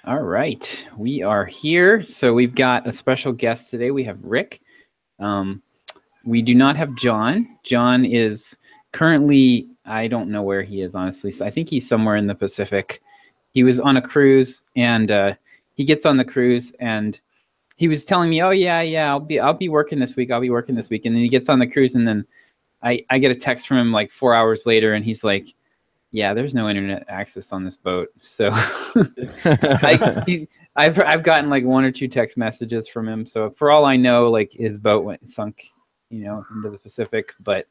All right, we are here. So we've got a special guest today. We have Rick. We do not have John. John is currently, I don't know where he is, honestly. So I think he's somewhere in the Pacific. He was on a cruise, and he gets on the cruise, and he was telling me, "Oh yeah, I'll be working this week. I'll be working this week." And then he gets on the cruise, and then I get a text from him like 4 hours later, and he's like, "Yeah, there's no internet access on this boat." So I've gotten like one or two text messages from him. So for all I know, like his boat went sunk, into the Pacific. But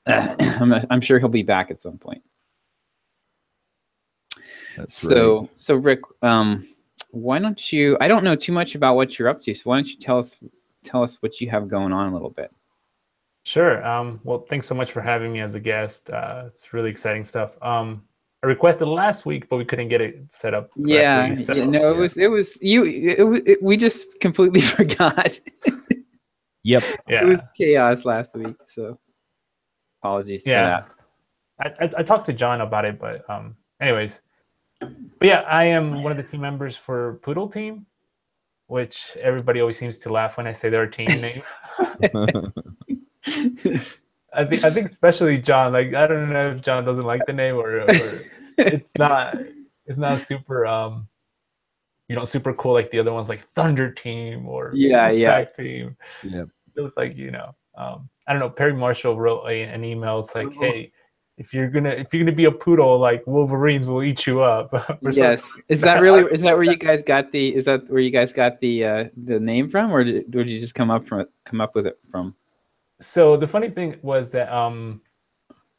I'm sure he'll be back at some point. That's right. So Rick, why don't you? I don't know too much about what you're up to, so why don't you tell us what you have going on a little bit? Sure. Well, thanks so much for having me as a guest. It's really exciting stuff. I requested last week, but we couldn't get it set up correctly. Yeah, So, no, it was you. We just completely forgot. Yep. It was chaos last week, so apologies for that. I talked to John about it, but anyways. But yeah, I am one of the team members for Poodle Team, which everybody always seems to laugh when I say their team name. I think especially John. Like, I don't know if John doesn't like the name or it's not super super cool like the other ones, like Thunder Team or Pack Team. Yeah. It was like, I don't know. Perry Marshall wrote an email. It's like, hey, if you're gonna be a poodle, like Wolverines will eat you up. Yes. Is that where you guys got the name from, or did you just come up with it from? So the funny thing was that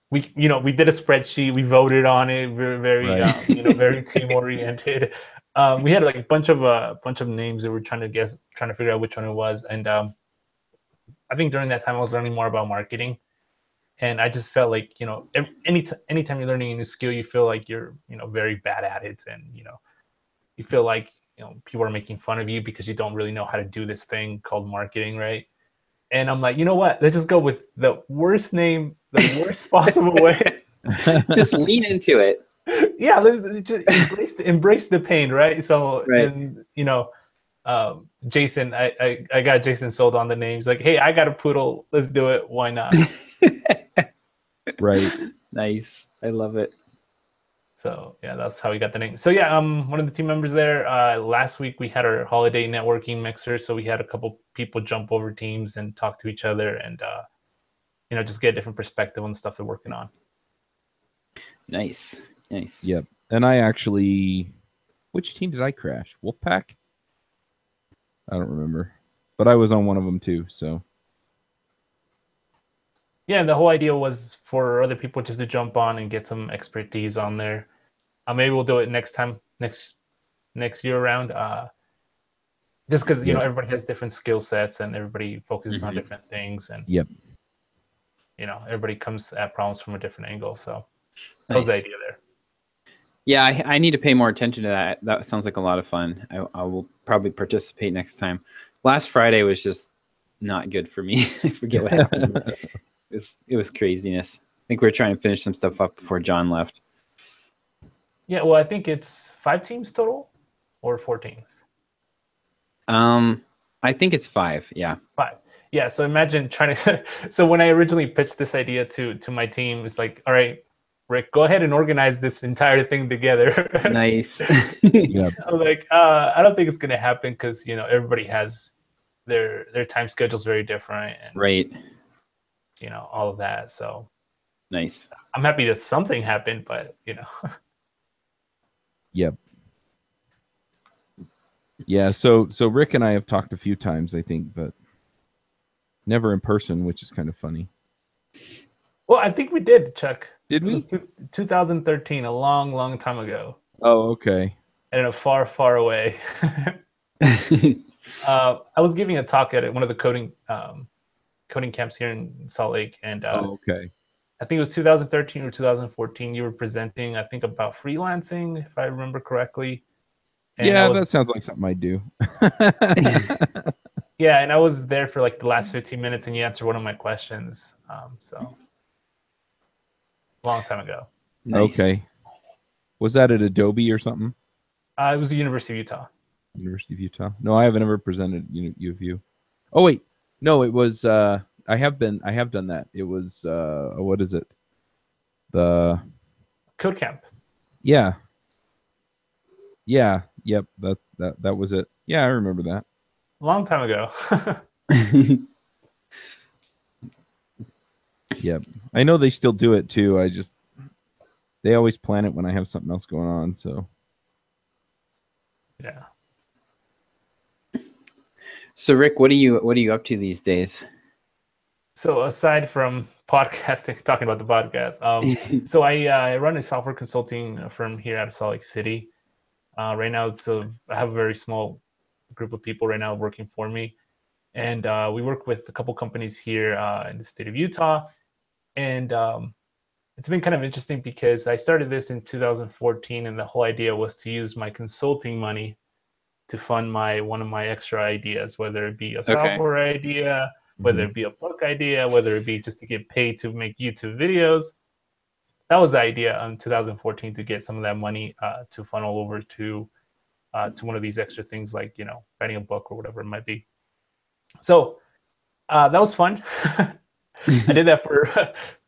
we did a spreadsheet, we voted on it, very very team oriented. We had like a bunch of names that we're trying to figure out which one it was, and I think during that time I was learning more about marketing. And I just felt like, anytime you're learning a new skill, you feel like you're, very bad at it. And, you feel like, people are making fun of you because you don't really know how to do this thing called marketing, right? And I'm like, you know what? Let's just go with the worst name, the worst possible way. Just lean into it. Yeah, let's just embrace the pain, right? So, and, Jason, I got Jason sold on the name. He's like, hey, I got a poodle. Let's do it. Why not? Right. Nice. I love it. So yeah, that's how we got the name. So yeah, one of the team members there. Last week we had our holiday networking mixer, so we had a couple people jump over teams and talk to each other, and just get a different perspective on the stuff they're working on. Nice. Yep. And I actually, which team did I crash? Wolfpack? I don't remember, but I was on one of them too. So. Yeah, the whole idea was for other people just to jump on and get some expertise on there. Maybe we'll do it next year around. Just because everybody has different skill sets and everybody focuses on different things, and everybody comes at problems from a different angle. So that was the idea there. Yeah, I need to pay more attention to that. That sounds like a lot of fun. I will probably participate next time. Last Friday was just not good for me. I forget what happened. It was craziness. I think we were trying to finish some stuff up before John left. Yeah, well, I think it's 5 teams total, or 4 teams. I think it's 5. Yeah. 5. Yeah. So imagine trying to. So when I originally pitched this idea to my team, it's like, all right, Rick, go ahead and organize this entire thing together. Nice. Yeah. I'm like, I don't think it's gonna happen because everybody has their time schedules very different. And, right. All of that. So nice. I'm happy that something happened, but Yep. Yeah. So Rick and I have talked a few times, I think, but never in person, which is kind of funny. Well, I think we did, Chuck. Did we? 2013, a long, long time ago. Oh, okay. And far, far away. I was giving a talk at one of the coding camps here in Salt Lake, and okay. I think it was 2013 or 2014. You were presenting, I think, about freelancing, if I remember correctly. And that sounds like something I do. Yeah, and I was there for like the last 15 minutes, and you answered one of my questions. So long time ago. Nice. Okay. Was that at Adobe or something? It was the University of Utah. University of Utah. No, I haven't ever presented U of U. Oh wait, no, it was. I have done that. It was. What is it? The Code Camp. yeah, yeah, yep. That was it. Yeah, I remember that. A long time ago. Yep, I know they still do it too. They always plan it when I have something else going on. So Yeah. So Rick, what are you up to these days? So aside from podcasting, talking about the podcast, so I run a software consulting firm here out of Salt Lake City. Right now, I have a very small group of people right now working for me, and we work with a couple companies here in the state of Utah, and it's been kind of interesting because I started this in 2014, and the whole idea was to use my consulting money to fund one of my extra ideas, whether it be a software idea, whether it be a book idea, whether it be just to get paid to make YouTube videos. That was the idea in 2014, to get some of that money to funnel over to one of these extra things, like writing a book or whatever it might be. So that was fun. I did that for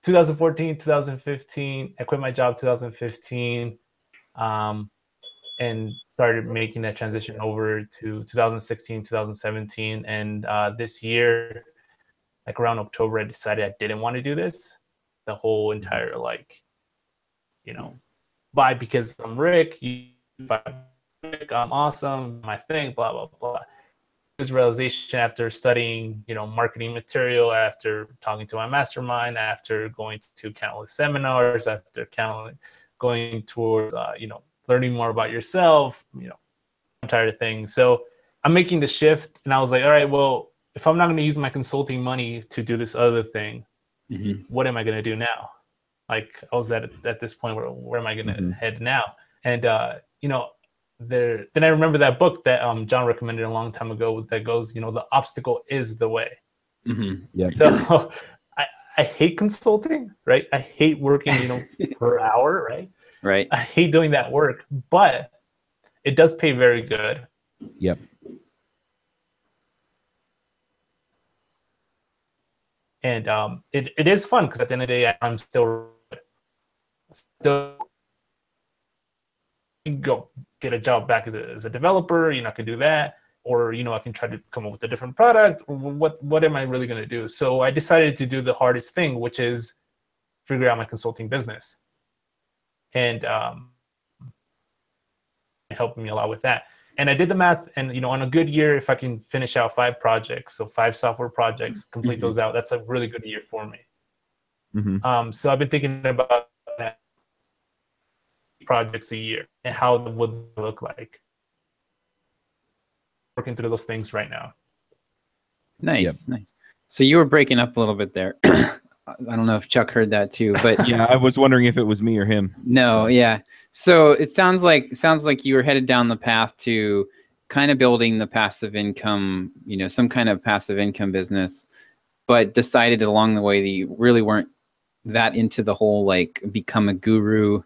2014, 2015. I quit my job 2015, and started making that transition over to 2016, 2017, and this year, like around October, I decided I didn't want to do this. The whole entire buy because I'm Rick, buy Rick, I'm awesome, my thing, blah blah blah. This realization after studying, marketing material, after talking to my mastermind, after going to countless seminars, after going towards, learning more about yourself, entire thing. So I'm making the shift, and I was like, all right, well, if I'm not going to use my consulting money to do this other thing, what am I going to do now? Like, I was at this point where am I going to head now? And then I remember that book that John recommended a long time ago that goes, the obstacle is the way. Yeah. So I hate consulting, right? I hate working, per hour, right? Right. I hate doing that work, but it does pay very good. Yep. And it is fun because at the end of the day, I'm still go get a job back as a developer. I can do that, or I can try to come up with a different product. What am I really going to do? So I decided to do the hardest thing, which is figure out my consulting business, and helped me a lot with that. And I did the math, and on a good year, if I can finish out 5 projects, so 5 software projects, complete those out, that's a really good year for me. So I've been thinking about that, projects a year, and how it would look like. Working through those things right now. Nice. So you were breaking up a little bit there. I don't know if Chuck heard that too, but yeah, I was wondering if it was me or him. No, yeah. So it sounds like you were headed down the path to kind of building the passive income, some kind of passive income business, but decided along the way that you really weren't that into the whole like become a guru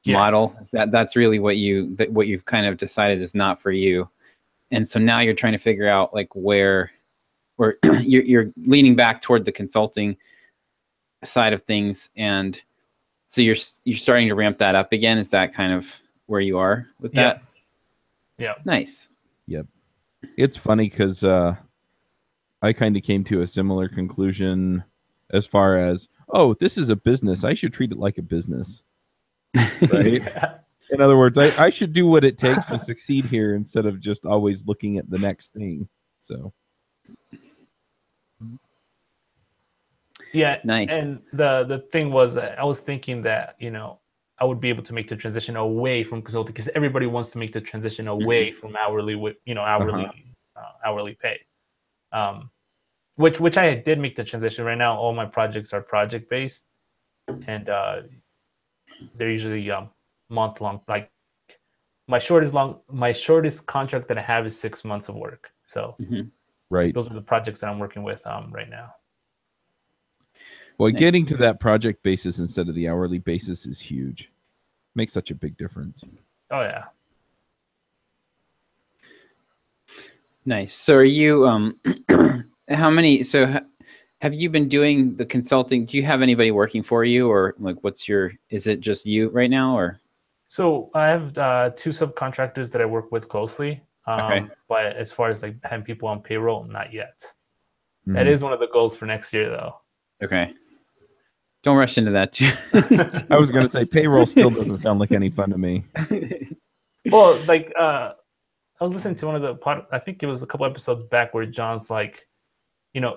model. That's really what you've kind of decided is not for you. And so now you're trying to figure out like where, or you're leaning back toward the consulting side of things, and so you're starting to ramp that up again. Is that kind of where you are with that? Yeah. Nice. Yep. It's funny because I kind of came to a similar conclusion as far as, oh, this is a business, I should treat it like a business. Right? In other words, I should do what it takes to succeed here instead of just always looking at the next thing. So yeah, nice. And the thing was, I was thinking that I would be able to make the transition away from consulting, because everybody wants to make the transition away from hourly pay. Which I did make the transition. Right now, all my projects are project based, and they're usually month long. Like my shortest contract that I have is 6 months of work. So right, those are the projects that I'm working with right now. Well, getting to that project basis instead of the hourly basis is huge. Makes such a big difference. Oh yeah. Nice. So are you how many have you been doing the consulting? Do you have anybody working for you, or like is it just you right now, or? So I have two subcontractors that I work with closely. Okay. But as far as like having people on payroll, not yet. That Mhm. is one of the goals for next year, though. Okay. Don't rush into that too. I was going to say payroll still doesn't sound like any fun to me. Well, like I was listening to one of I think it was a couple episodes back where John's like,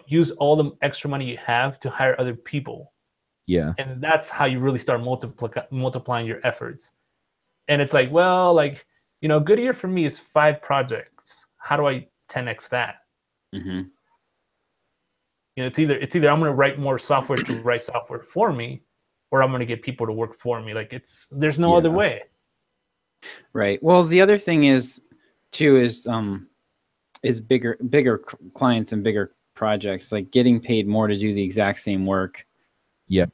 use all the extra money you have to hire other people. Yeah. And that's how you really start multiplying your efforts. And it's like, well, like, a good year for me is 5 projects. How do I 10x that? Mm-hmm. It's either I'm going to write more software to write software for me, or I'm going to get people to work for me. Like there's no other way. Right. Well, the other thing is too is bigger clients and bigger projects, like getting paid more to do the exact same work. Yep.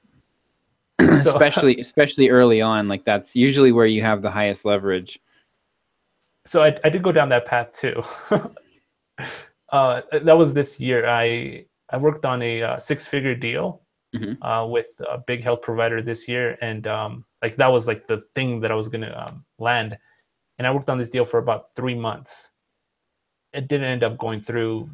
especially early on, like that's usually where you have the highest leverage. So I did go down that path too. That was this year. I worked on a 6-figure deal with a big health provider this year, and like that was like the thing that I was gonna land. And I worked on this deal for about 3 months. It didn't end up going through,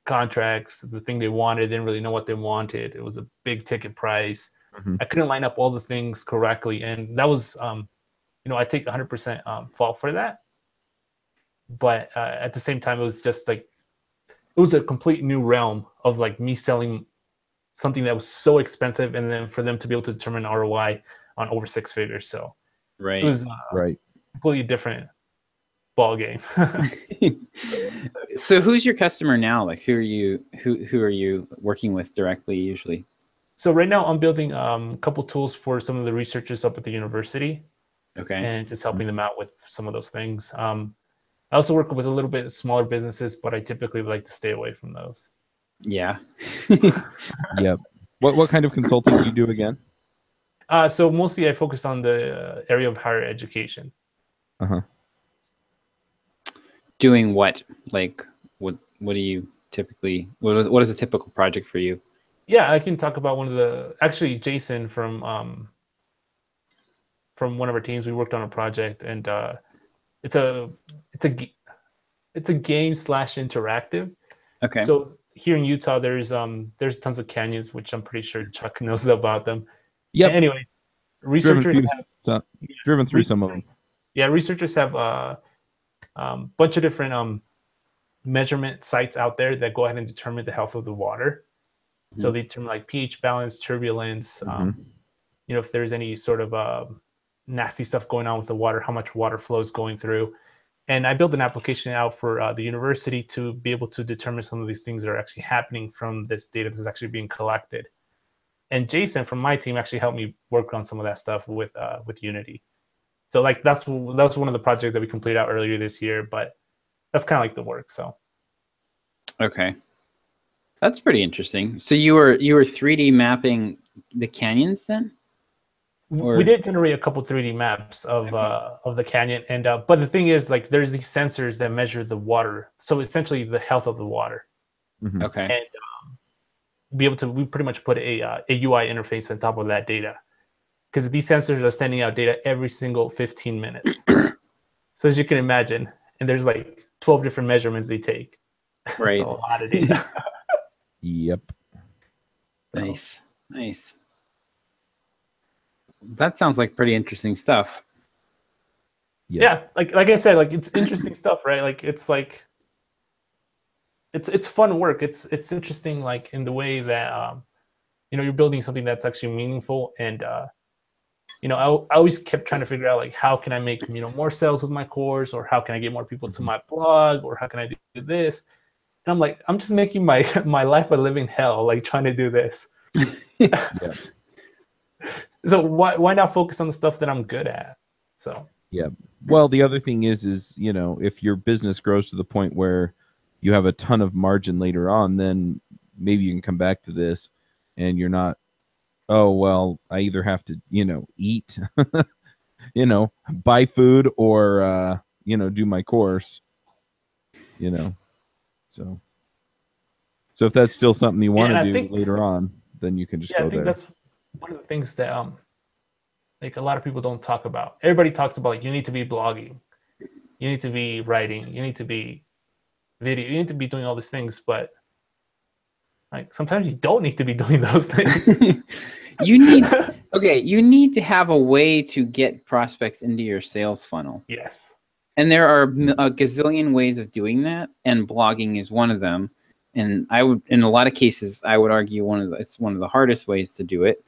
contracts, the thing they wanted. Didn't really know what they wanted. It was a big ticket price. I couldn't line up all the things correctly, and that was, I take 100% fault for that. But at the same time, it was just like it was a complete new realm of like me selling something that was so expensive, and then for them to be able to determine ROI on over 6 figures. So right, it was right, completely different ball game. So who's your customer now? Like who are you working with directly usually? So right now I'm building a couple tools for some of the researchers up at the university. Okay. And just helping them out with some of those things. I also work with a little bit smaller businesses, but I typically like to stay away from those. Yeah. Yep. What kind of consulting do you do again? So mostly I focus on the area of higher education. Doing what? Like what do you typically, what is a typical project for you? Yeah, I can talk about actually Jason from one of our teams. We worked on a project, and it's a game / interactive. Okay. So here in Utah, there's tons of canyons, which I'm pretty sure Chuck knows about them. Yep. Anyways, researchers driven through some of them. Yeah, researchers have a bunch of different measurement sites out there that go ahead and determine the health of the water. So they determine like pH balance, turbulence, if there's any sort of nasty stuff going on with the water, how much water flow is going through. And I built an application out for the university to be able to determine some of these things that are actually happening from this data that's actually being collected. And Jason from my team actually helped me work on some of that stuff with Unity. So like that's one of the projects that we completed out earlier this year, but that's kind of like the work. So okay, that's pretty interesting. So you were 3D mapping the canyons then? Or... We did generate a couple 3D maps of the canyon, and but the thing is, like, there's these sensors that measure the water, so essentially the health of the water. Okay. And we pretty much put a UI interface on top of that data, because these sensors are sending out data every single 15 minutes. So as you can imagine, and there's like 12 different measurements they take. Right. It's a lot of data. Yep. Nice. That sounds like pretty interesting stuff. Yeah, like I said, like it's interesting stuff, right? Like it's fun work. It's interesting, like in the way that you're building something that's actually meaningful. And I always kept trying to figure out, like, how can I make more sales with my course, or how can I get more people to my blog, or how can I do this? And I'm like, I'm just making my life a living hell, like trying to do this. Yeah. So why not focus on the stuff that I'm good at? So yeah. Well, the other thing is if your business grows to the point where you have a ton of margin later on, then maybe you can come back to this, and you're not, oh well, I either have to eat, buy food, or do my course. you know. So if that's still something you want to do later on, then you can just go I think there. that's one of the things that like a lot of people don't talk about. Everybody talks about like you need to be blogging, you need to be writing, you need to be video, you need to be doing all these things, but like sometimes you don't need to be doing those things. You need to have a way to get prospects into your sales funnel. Yes. And there are a gazillion ways of doing that, and blogging is one of them. And I would, in a lot of cases, I would argue it's one of the hardest ways to do it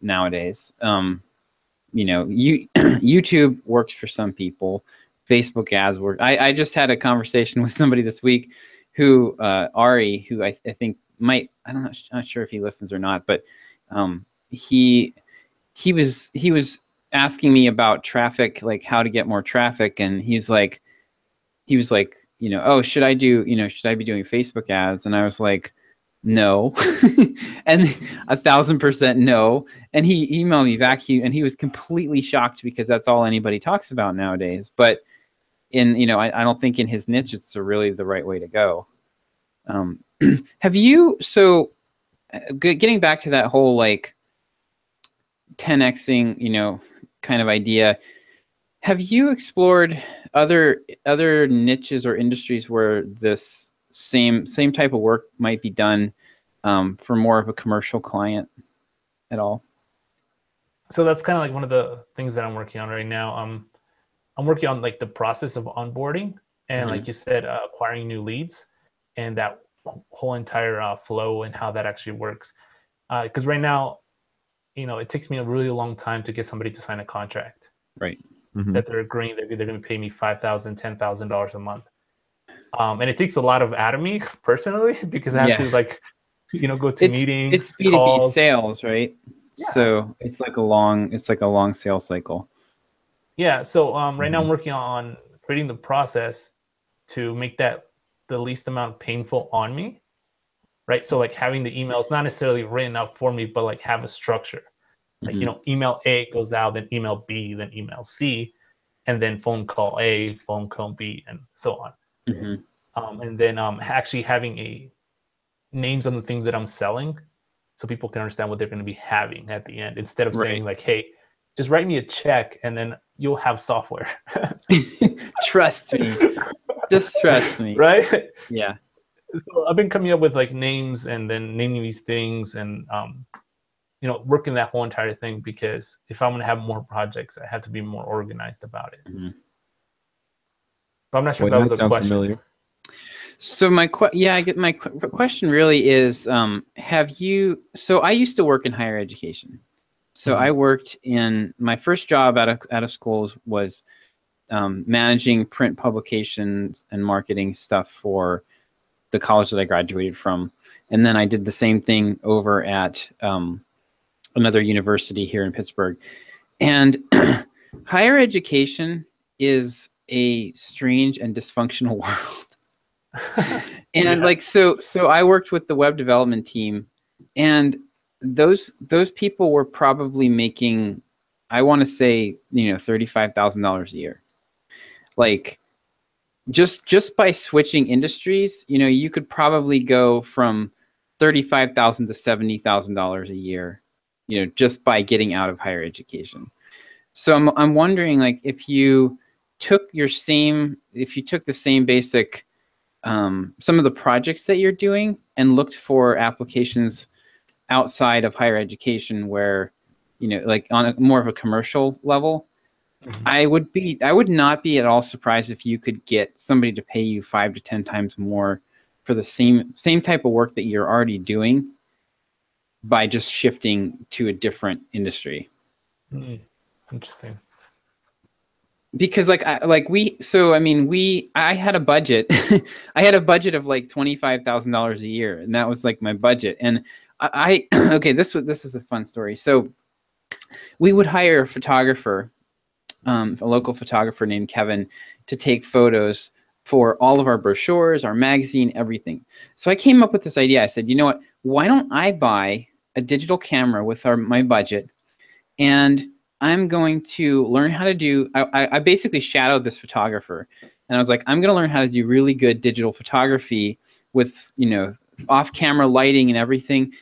nowadays. You know, YouTube works for some people. Facebook ads work. I just had a conversation with somebody this week who, Ari, who I think might, I'm not sure if he listens or not, but he was asking me about traffic, like how to get more traffic. And he was like, you know, oh, should I be doing Facebook ads? And I was like, no. And 1,000% no. And he emailed me back, and he was completely shocked because that's all anybody talks about nowadays. But I don't think in his niche, it's really the right way to go. Have you, so getting back to that whole like 10xing, you know, kind of idea, have you explored other niches or industries where this same type of work might be done for more of a commercial client at all? So that's kind of like one of the things that I'm working on right now. I'm working on like the process of onboarding and like you said, acquiring new leads and that whole entire flow and how that actually works. Because right now, you know, it takes me a really long time to get somebody to sign a contract. Right. That they're agreeing that they're going to pay me $5,000, $10,000 a month. And it takes a lot out of me personally because I have to like, you know, go to meetings. It's B2B calls. Sales, right? Yeah. So it's like a long sales cycle. Yeah. So right now I'm working on creating the process to make that the least amount painful on me. Right. So like having the emails not necessarily written out for me, but like have a structure. Like, you know, email A goes out, then email B, then email C, and then phone call A, phone call B, and so on. And then actually having names on the things that I'm selling so people can understand what they're going to be having at the end instead of saying like, hey, just write me a check and then you'll have software. Trust me. Just trust me. Right? Yeah. So I've been coming up with like names and then naming these things and you know, working that whole entire thing because if I'm going to have more projects, I have to be more organized about it. But I'm not sure if that was a question. Familiar. So my question really is, so I used to work in higher education. So I worked in, my first job out of schools was managing print publications and marketing stuff for the college that I graduated from. And then I did the same thing over at another university here in Pittsburgh. And higher education is a strange and dysfunctional world. And like, so I worked with the web development team, and those people were probably making, I want to say, you know, $35,000 a year. Like just by switching industries, you know, you could probably go from $35,000 to $70,000 a year, you know, just by getting out of higher education. So I'm wondering, like, if you took the same basic, some of the projects that you're doing and looked for applications outside of higher education where, you know, like on a more of a commercial level, I would not be at all surprised if you could get somebody to pay you 5 to 10 times more for the same type of work that you're already doing by just shifting to a different industry. Interesting. Because I had a budget. I had a budget of like $25,000 a year, and that was like my budget. And okay, this is a fun story. So we would hire a photographer, a local photographer named Kevin, to take photos for all of our brochures, our magazine, everything. So I came up with this idea. I said, you know what? Why don't I buy a digital camera with my budget, and I'm going to learn how to do, I basically shadowed this photographer, and I was like, I'm going to learn how to do really good digital photography with, you know, off-camera lighting and everything,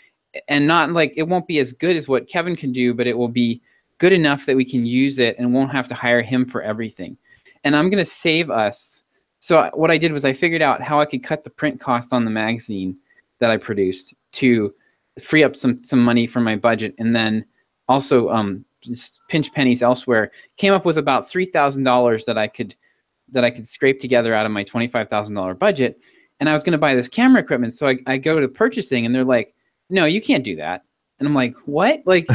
and not like, it won't be as good as what Kevin can do, but it will be good enough that we can use it and won't have to hire him for everything. And I'm going to save us. So what I did was I figured out how I could cut the print cost on the magazine that I produced to free up some money from my budget, and then also just pinch pennies elsewhere. Came up with about $3,000 that I could scrape together out of my $25,000 budget, and I was going to buy this camera equipment. So I go to purchasing, and they're like, "No, you can't do that." And I'm like, "What?" Like,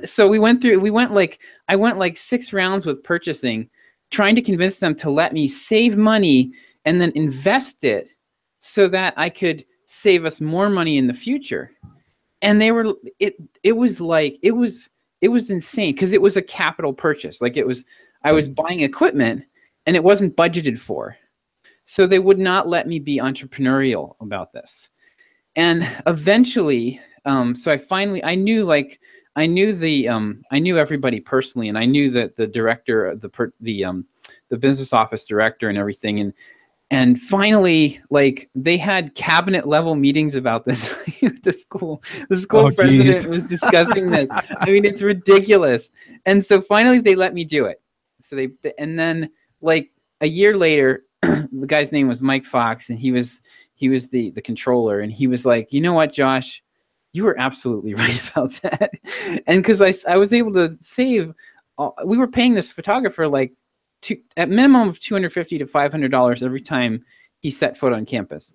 so I went like 6 rounds with purchasing, trying to convince them to let me save money and then invest it so that I could save us more money in the future. And they were, it was insane, because it was a capital purchase. Like, I was buying equipment and it wasn't budgeted for. So they would not let me be entrepreneurial about this. And eventually, I knew everybody personally, and I knew that the director, the business office director and everything. And finally, like, they had cabinet level meetings about this. The school president was discussing this. I mean, it's ridiculous. And so finally they let me do it. So and then like a year later, the guy's name was Mike Fox, and he was the controller, and he was like, "You know what, Josh, you were absolutely right about that." And because I was able to save, we were paying this photographer like at minimum of $250 to $500 every time he set foot on campus.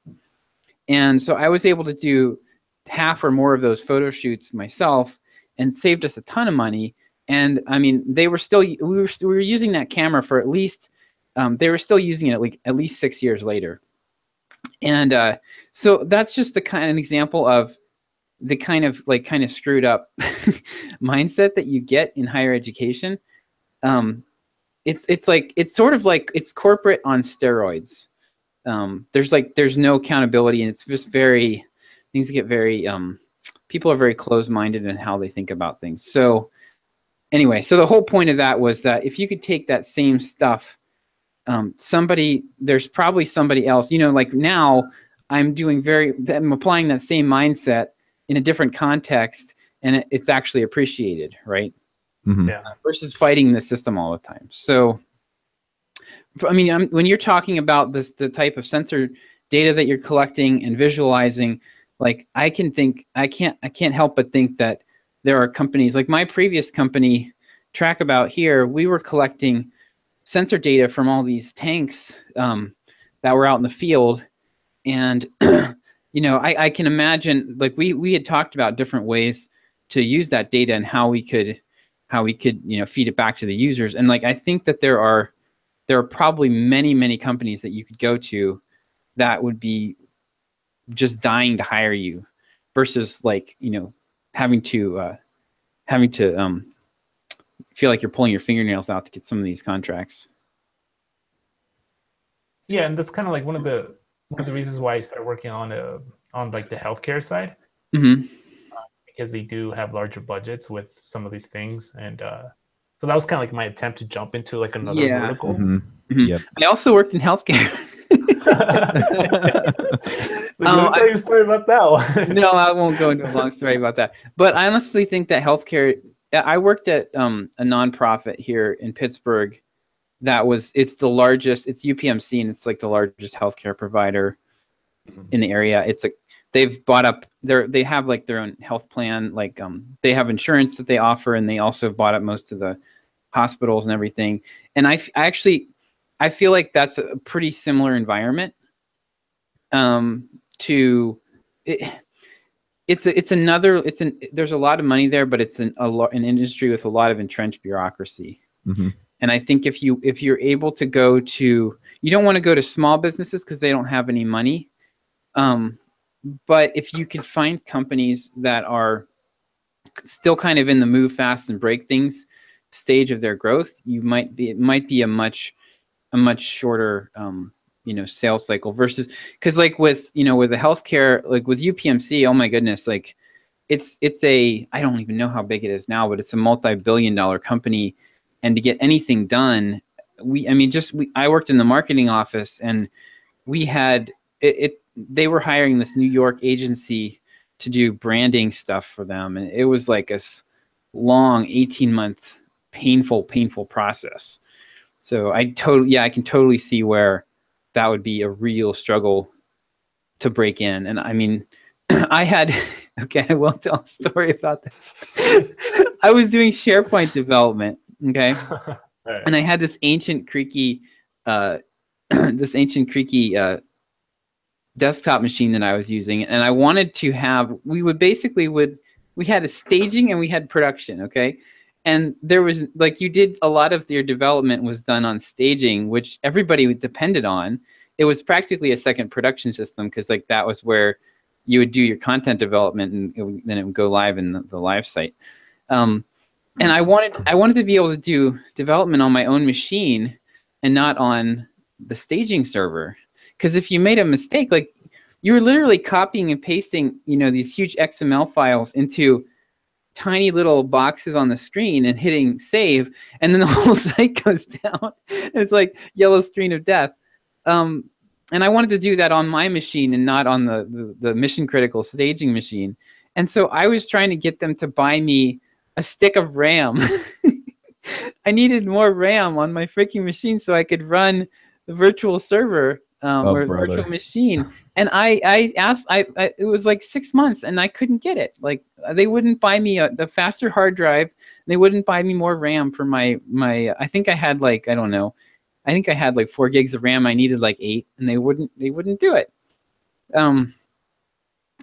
And so I was able to do half or more of those photo shoots myself, and saved us a ton of money. And I mean, we were using that camera for at least, they were still using it like at least 6 years later. And so that's just the kind of example of the kind of screwed up mindset that you get in higher education. It's sort of like it's corporate on steroids. There's no accountability, and it's just things get very, people are very closed-minded in how they think about things. So anyway, so the whole point of that was that if you could take that same stuff, there's probably somebody else, you know, like now I'm applying that same mindset in a different context, and it's actually appreciated, right? Mm-hmm. Yeah. Versus fighting the system all the time. So, I mean, when you're talking about the type of sensor data that you're collecting and visualizing, like I can't help but think that there are companies like my previous company, Trackabout here, we were collecting sensor data from all these tanks that were out in the field. And, you know, I can imagine, like we had talked about different ways to use that data and how we could, you know, feed it back to the users. And like, I think that there are probably many, many companies that you could go to that would be just dying to hire you, versus like, you know, having to feel like you're pulling your fingernails out to get some of these contracts. Yeah, and that's kind of like one of the reasons why I started working on like the healthcare side. Mm-hmm. Because they do have larger budgets with some of these things, and so that was kind of like my attempt to jump into like another vertical. Mm-hmm. Mm-hmm. Yep. I also worked in healthcare. I'll tell you a story about that one. No, I won't go into a long story about that. But I honestly think that healthcare. I worked at a nonprofit here in Pittsburgh. It's the largest. It's UPMC, and it's like the largest healthcare provider in the area. It's like they've bought up they have like their own health plan. Like they have insurance that they offer, and they also bought up most of the hospitals and everything. And I feel like that's a pretty similar environment to it. There's a lot of money there, but it's an industry with a lot of entrenched bureaucracy. Mm-hmm. And I think if you're able to go to, you don't want to go to small businesses because they don't have any money. But if you could find companies that are still kind of in the move fast and break things stage of their growth, it might be a much shorter sales cycle, versus, because like with the healthcare, like with UPMC, oh my goodness, like it's I don't even know how big it is now, but it's a multi-billion-dollar company, and to get anything done, I worked in the marketing office, and we had they were hiring this New York agency to do branding stuff for them, and it was like a long 18-month painful process. So I can totally see where that would be a real struggle to break in. And I mean, I had I will tell a story about this. I was doing SharePoint development, okay? Right. And I had this ancient creaky desktop machine that I was using, and I wanted to have, we had a staging and we had production, okay? And there was like, you did a lot of your development was done on staging, which everybody depended on. It was practically a second production system, because like that was where you would do your content development, and then it would go live in the live site. And I wanted to be able to do development on my own machine and not on the staging server. Because if you made a mistake, like you were literally copying and pasting, these huge XML files into tiny little boxes on the screen and hitting save, and then the whole site goes down. It's like yellow screen of death. And I wanted to do that on my machine and not on the mission critical staging machine. And so I was trying to get them to buy me a stick of RAM. I needed more RAM on my freaking machine so I could run the virtual server or virtual machine. And I asked, it was like 6 months, and I couldn't get it. Like they wouldn't buy me the faster hard drive. They wouldn't buy me more RAM for my. I think I had like, I don't know. I think I had like 4 gigs of RAM. I needed like 8, and they wouldn't do it.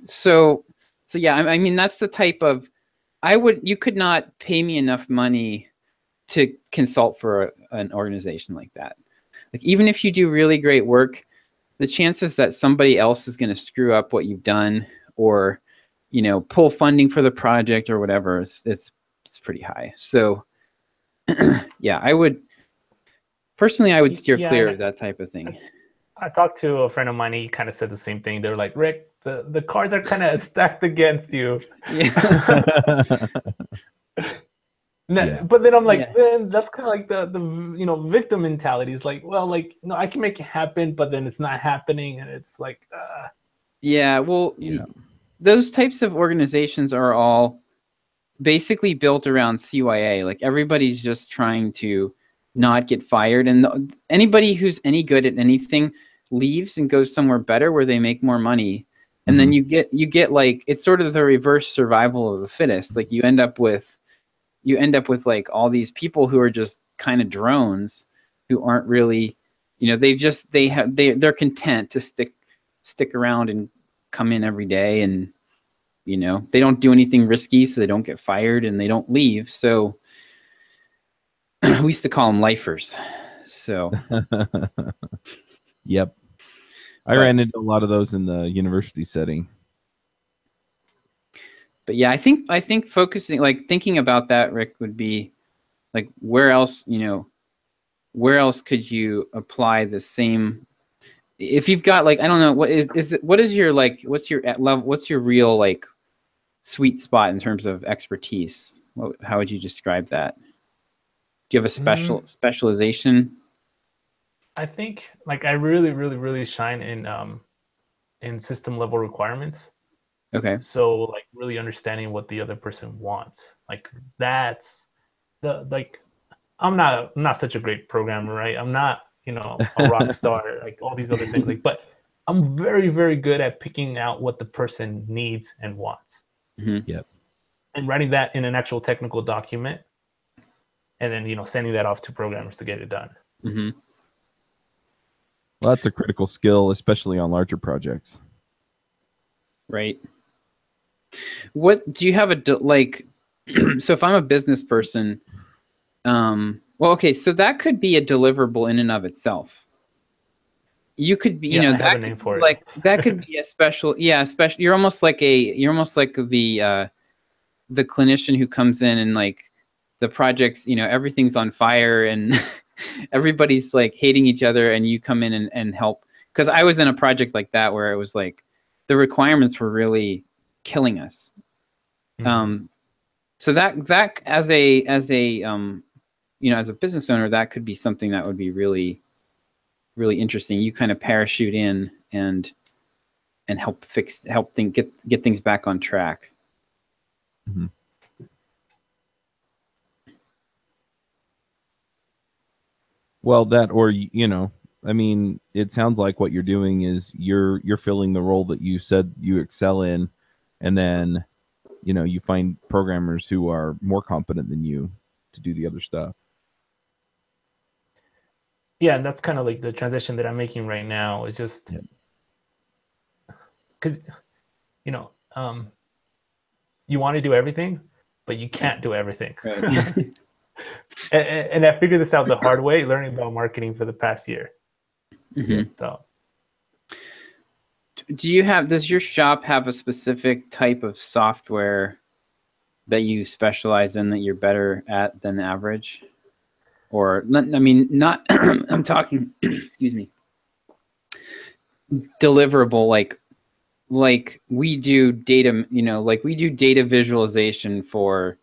So yeah, I mean, that's the type of, you could not pay me enough money to consult for an organization like that. Like even if you do really great work, the chances that somebody else is going to screw up what you've done, or pull funding for the project or whatever, it's pretty high. So yeah, I would steer clear of that type of thing. I talked to a friend of mine. He kind of said the same thing. They're like, Rick, the cards are kind of stacked against you. Yeah. Yeah. But then I'm like, then that's kind of like the victim mentality. Is like, well, like, no, I can make it happen, but then it's not happening, and it's like, yeah. Well, those types of organizations are all basically built around CYA. Like everybody's just trying to not get fired, and anybody who's any good at anything leaves and goes somewhere better where they make more money. And then you get like, it's sort of the reverse survival of the fittest. Like you end up with like all these people who are just kind of drones, who aren't really, they're content to stick around and come in every day, and they don't do anything risky, so they don't get fired and they don't leave. So we used to call them lifers. So yep. I ran into a lot of those in the university setting. But yeah, I think focusing, like thinking about that, Rick, would be like, where else could you apply the same? If you've got like, I don't know, what's your real like sweet spot in terms of expertise? How would you describe that? Do you have a specialization? I think like I really, really, really shine in system level requirements. Okay. So like really understanding what the other person wants. Like that's I'm not such a great programmer, right? I'm not, a rock star, like all these other things. Like, but I'm very, very good at picking out what the person needs and wants. Mm-hmm. Yep. And writing that in an actual technical document, and then sending that off to programmers to get it done. Mm-hmm. Well, that's a critical skill, especially on larger projects. Right. What do you have like? So if I'm a business person, well, okay, so that could be a deliverable in and of itself. You could be, I that have a name for it. Like that could be a special, special. You're almost like the clinician who comes in and like the projects, everything's on fire and everybody's like hating each other, and you come in and help. Because I was in a project like that where it was like the requirements were really killing us. Mm-hmm. So that as a you know, as a business owner, that could be something that would be really, really interesting. You kind of parachute in and help get things back on track. Mm-hmm. Well, that, or, you know, I mean, it sounds like what you're doing is you're filling the role that you said you excel in, and then, you know, you find programmers who are more competent than you to do the other stuff. Yeah, and that's kind of like the transition that I'm making right now. Is just because, you know, you want to do everything, but you can't do everything. Right. And I figured this out the hard way, learning about marketing for the past year. Mm-hmm. So, does your shop have a specific type of software that you specialize in that you're better at than the average? Or, I mean, not, I'm talking, excuse me, deliverable, like we do data, you know, like we do data visualization for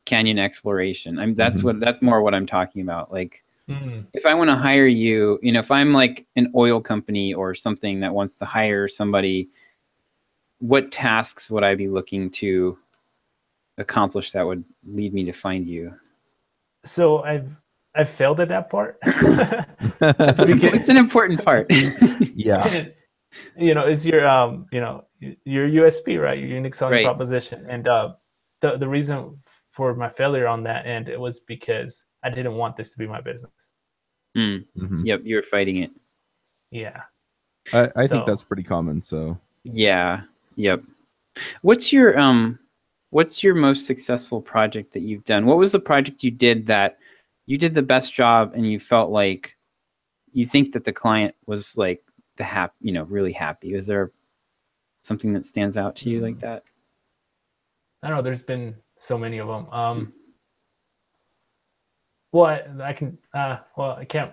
canyon exploration. I mean, that's more what I'm talking about. Like, if I want to hire you, you know, if I'm like an oil company or something that wants to hire somebody, what tasks would I be looking to accomplish that would lead me to find you? So I've failed at that part. It's an important part. Yeah. You know, is your you know, your USP, right? Your unique selling Right. proposition. And the reason for my failure on that end, it was because I didn't want this to be my business. Mm-hmm. Yep, you're fighting it. Yeah. I think that's pretty common. So yeah. Yep. What's your most successful project that you've done? What was the project you did that you did the best job and you felt like you think that the client was like really happy? Is there something that stands out to you like that? I don't know. There's been so many of them. Well, I can. Well, I can't.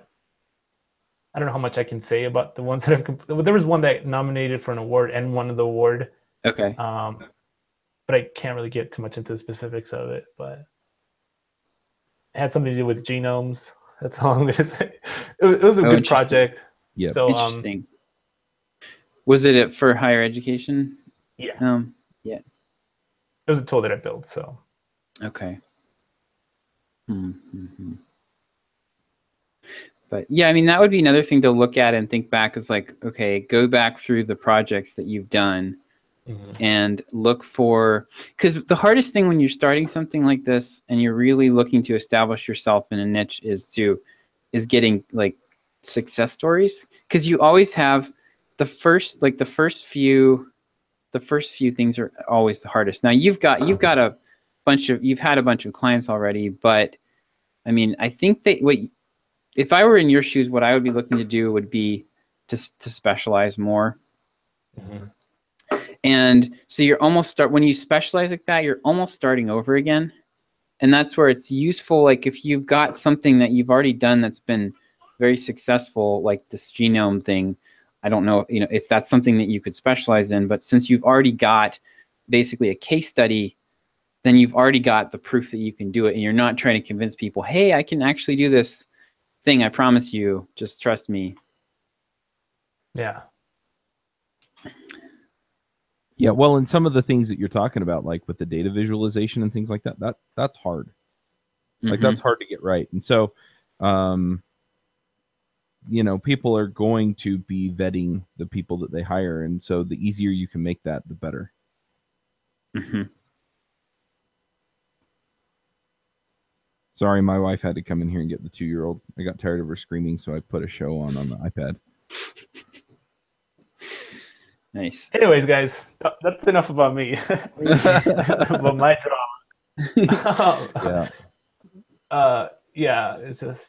I don't know how much I can say about the ones that have. There was one that nominated for an award and won the award. Okay. But I can't really get too much into the specifics of it. But it had something to do with genomes. That's all I'm gonna say. It was a good project. Yeah. So interesting. Was it for higher education? Yeah. Yeah. It was a tool that I built. So. Okay. Mm-hmm. But yeah, I mean, that would be another thing to look at and think back is like, okay, go back through the projects that you've done and look for, because the hardest thing when you're starting something like this and you're really looking to establish yourself in a niche is getting like success stories. Because you always have the first few things are always the hardest. Now you've had a bunch of clients already, but I mean, I think that if I were in your shoes, what I would be looking to do would be to specialize more. And so when you specialize like that, you're almost starting over again. And that's where it's useful. Like if you've got something that you've already done that's been very successful, like this genome thing, I don't know, you know, if that's something that you could specialize in, but since you've already got basically a case study, then you've already got the proof that you can do it. And you're not trying to convince people, hey, I can actually do this thing. I promise you, just trust me. Yeah. Yeah, well, and some of the things that you're talking about, like with the data visualization and things like that, that's hard. Like that's hard to get right. And so, you know, people are going to be vetting the people that they hire. And so the easier you can make that, the better. Sorry, my wife had to come in here and get the 2-year-old. I got tired of her screaming, so I put a show on the iPad. Nice. Anyways, guys, that's enough about me. About my drama. Yeah, it's just.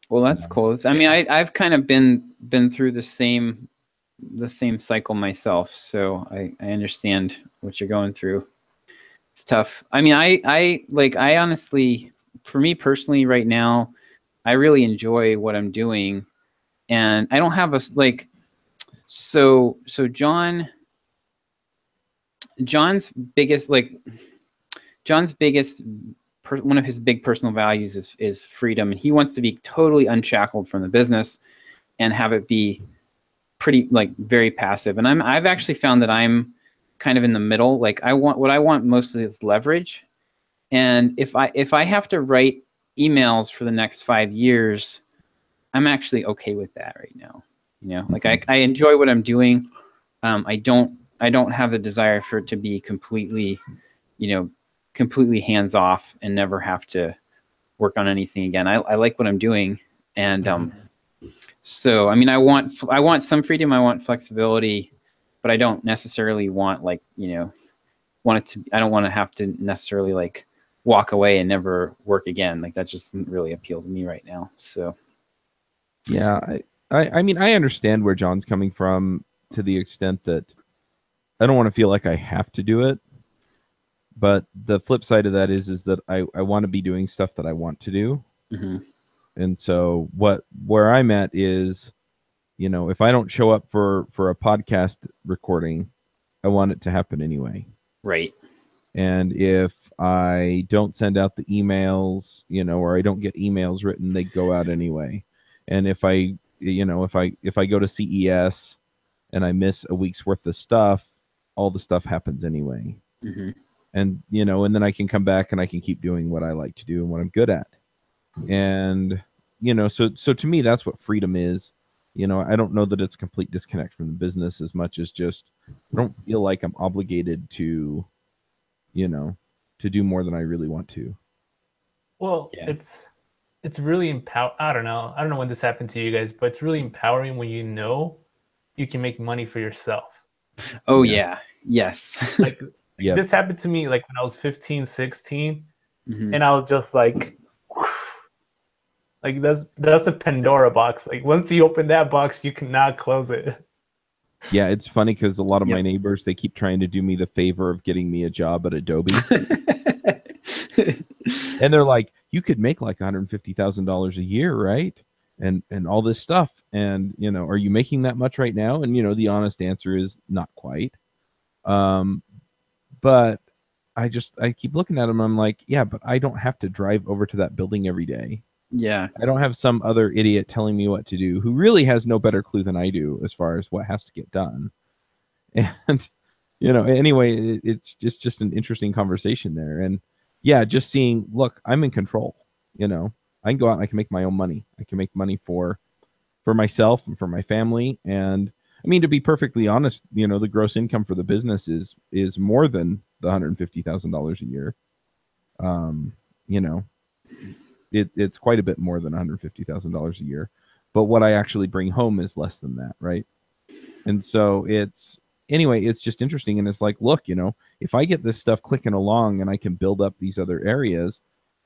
Well, that's cool. I mean, I've kind of been through the same cycle myself, so I understand what you're going through. It's tough. I mean, I honestly, for me personally, right now, I really enjoy what I'm doing, and I don't have so John. John's biggest one of his big personal values is freedom, and he wants to be totally unshackled from the business and have it be pretty like very passive. And I've actually found that I'm kind of in the middle. Like what I want mostly is leverage. And if I have to write emails for the next 5 years, I'm actually okay with that right now. You know, like I enjoy what I'm doing. I don't have the desire for it to be completely hands off and never have to work on anything again. I like what I'm doing. And so, I mean, I want some freedom. I want flexibility, but I don't necessarily want I don't want to have to necessarily like walk away and never work again. Like that just doesn't really appeal to me right now. So, yeah, I mean, I understand where John's coming from to the extent that I don't want to feel like I have to do it. But the flip side of that is that I want to be doing stuff that I want to do. mm-hmm. And so where I'm at is, if I don't show up for a podcast recording, I want it to happen anyway. Right. And if I don't send out the emails, or I don't get emails written, they go out anyway. And if I go to CES and I miss a week's worth of stuff, all the stuff happens anyway. Mm-hmm. And, and then I can come back and I can keep doing what I like to do and what I'm good at. And, so to me, that's what freedom is. I don't know that it's a complete disconnect from the business as much as just, I don't feel like I'm obligated to, to do more than I really want to. Well, yeah. It's really I don't know when this happened to you guys, but it's really empowering when you can make money for yourself. Oh yeah. Yes. Like this happened to me like when I was 15, 16, mm-hmm. and I was just like, whew. Like that's the Pandora box. Like once you open that box, you cannot close it. Yeah, it's funny because a lot of my neighbors, they keep trying to do me the favor of getting me a job at Adobe. And they're like, you could make like $150,000 a year, right? And all this stuff. And, are you making that much right now? And, the honest answer is not quite. But I keep looking at them. I'm like, yeah, but I don't have to drive over to that building every day. Yeah. I don't have some other idiot telling me what to do who really has no better clue than I do as far as what has to get done. And, anyway, it's just an interesting conversation there. And yeah, just seeing, look, I'm in control. I can go out and I can make my own money. I can make money for myself and for my family. And I mean, to be perfectly honest, the gross income for the business is more than the $150,000 a year. It's quite a bit more than $150,000 a year. But what I actually bring home is less than that, right? And so it's just interesting. And it's like, look, if I get this stuff clicking along and I can build up these other areas,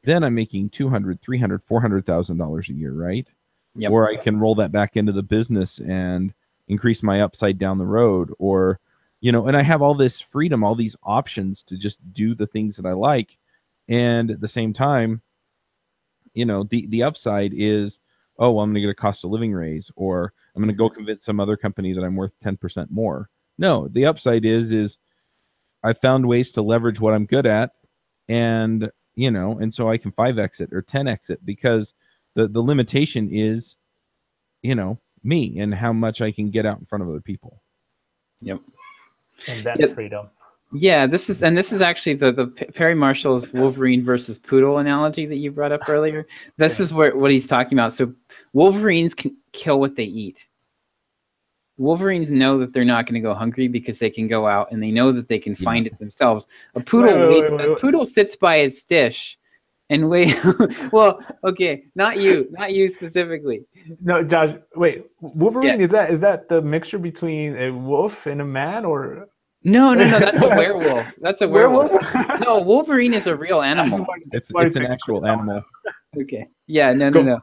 then I'm making $200,000, $300,000, $400,000 a year, right? Yep. Or I can roll that back into the business and increase my upside down the road, or, and I have all this freedom, all these options to just do the things that I like. And at the same time, the upside is, oh, well, I'm going to get a cost of living raise, or I'm going to go convince some other company that I'm worth 10% more. No, the upside is I found ways to leverage what I'm good at, and, and so I can 5x it or 10x it, because the limitation is, me and how much I can get out in front of other people. Yep. And that's freedom. Yeah, this is actually the Perry Marshall's Wolverine versus Poodle analogy that you brought up earlier. This is what he's talking about. So Wolverines can kill what they eat. Wolverines know that they're not going to go hungry because they can go out and they know that they can find it themselves. A poodle a poodle sits by its dish and wait. Well, okay, not you specifically. No, Josh, wait. Wolverine, is that the mixture between a wolf and a man, or? No, that's a werewolf. That's a werewolf. No, Wolverine is a real animal. It's an actual animal. Okay. Yeah, no.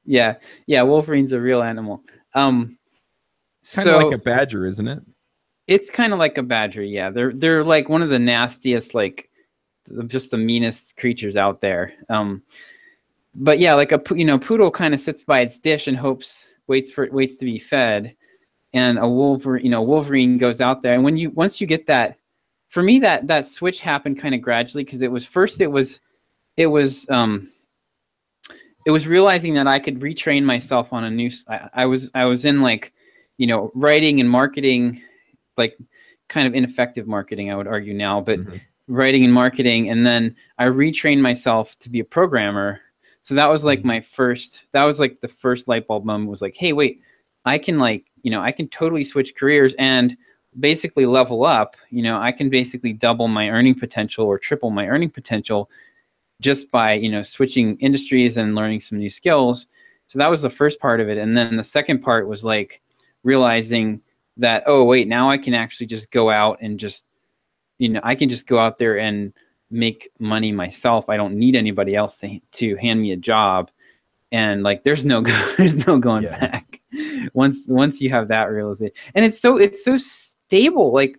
Yeah, Wolverine's a real animal. Kind of like a badger, isn't it? It's kind of like a badger, yeah. They're like one of the nastiest, like just the meanest creatures out there. But yeah, like a poodle kind of sits by its dish and waits to be fed. And a Wolverine goes out there, and once you get that for me, that switch happened kind of gradually, because it was realizing that I could retrain myself on a new. I was in, like, writing and marketing, like kind of ineffective marketing, I would argue now, but writing and marketing, and then I retrained myself to be a programmer. So that was like the first light bulb moment, was like, hey, wait, I can, like, I can totally switch careers and basically level up. I can basically double my earning potential or triple my earning potential just by, switching industries and learning some new skills. So that was the first part of it. And then the second part was like realizing that, oh, wait, now I can actually just go out and just, I can just go out there and make money myself. I don't need anybody else to hand me a job. And, like, there's no going back once you have that realization. And it's so stable. Like,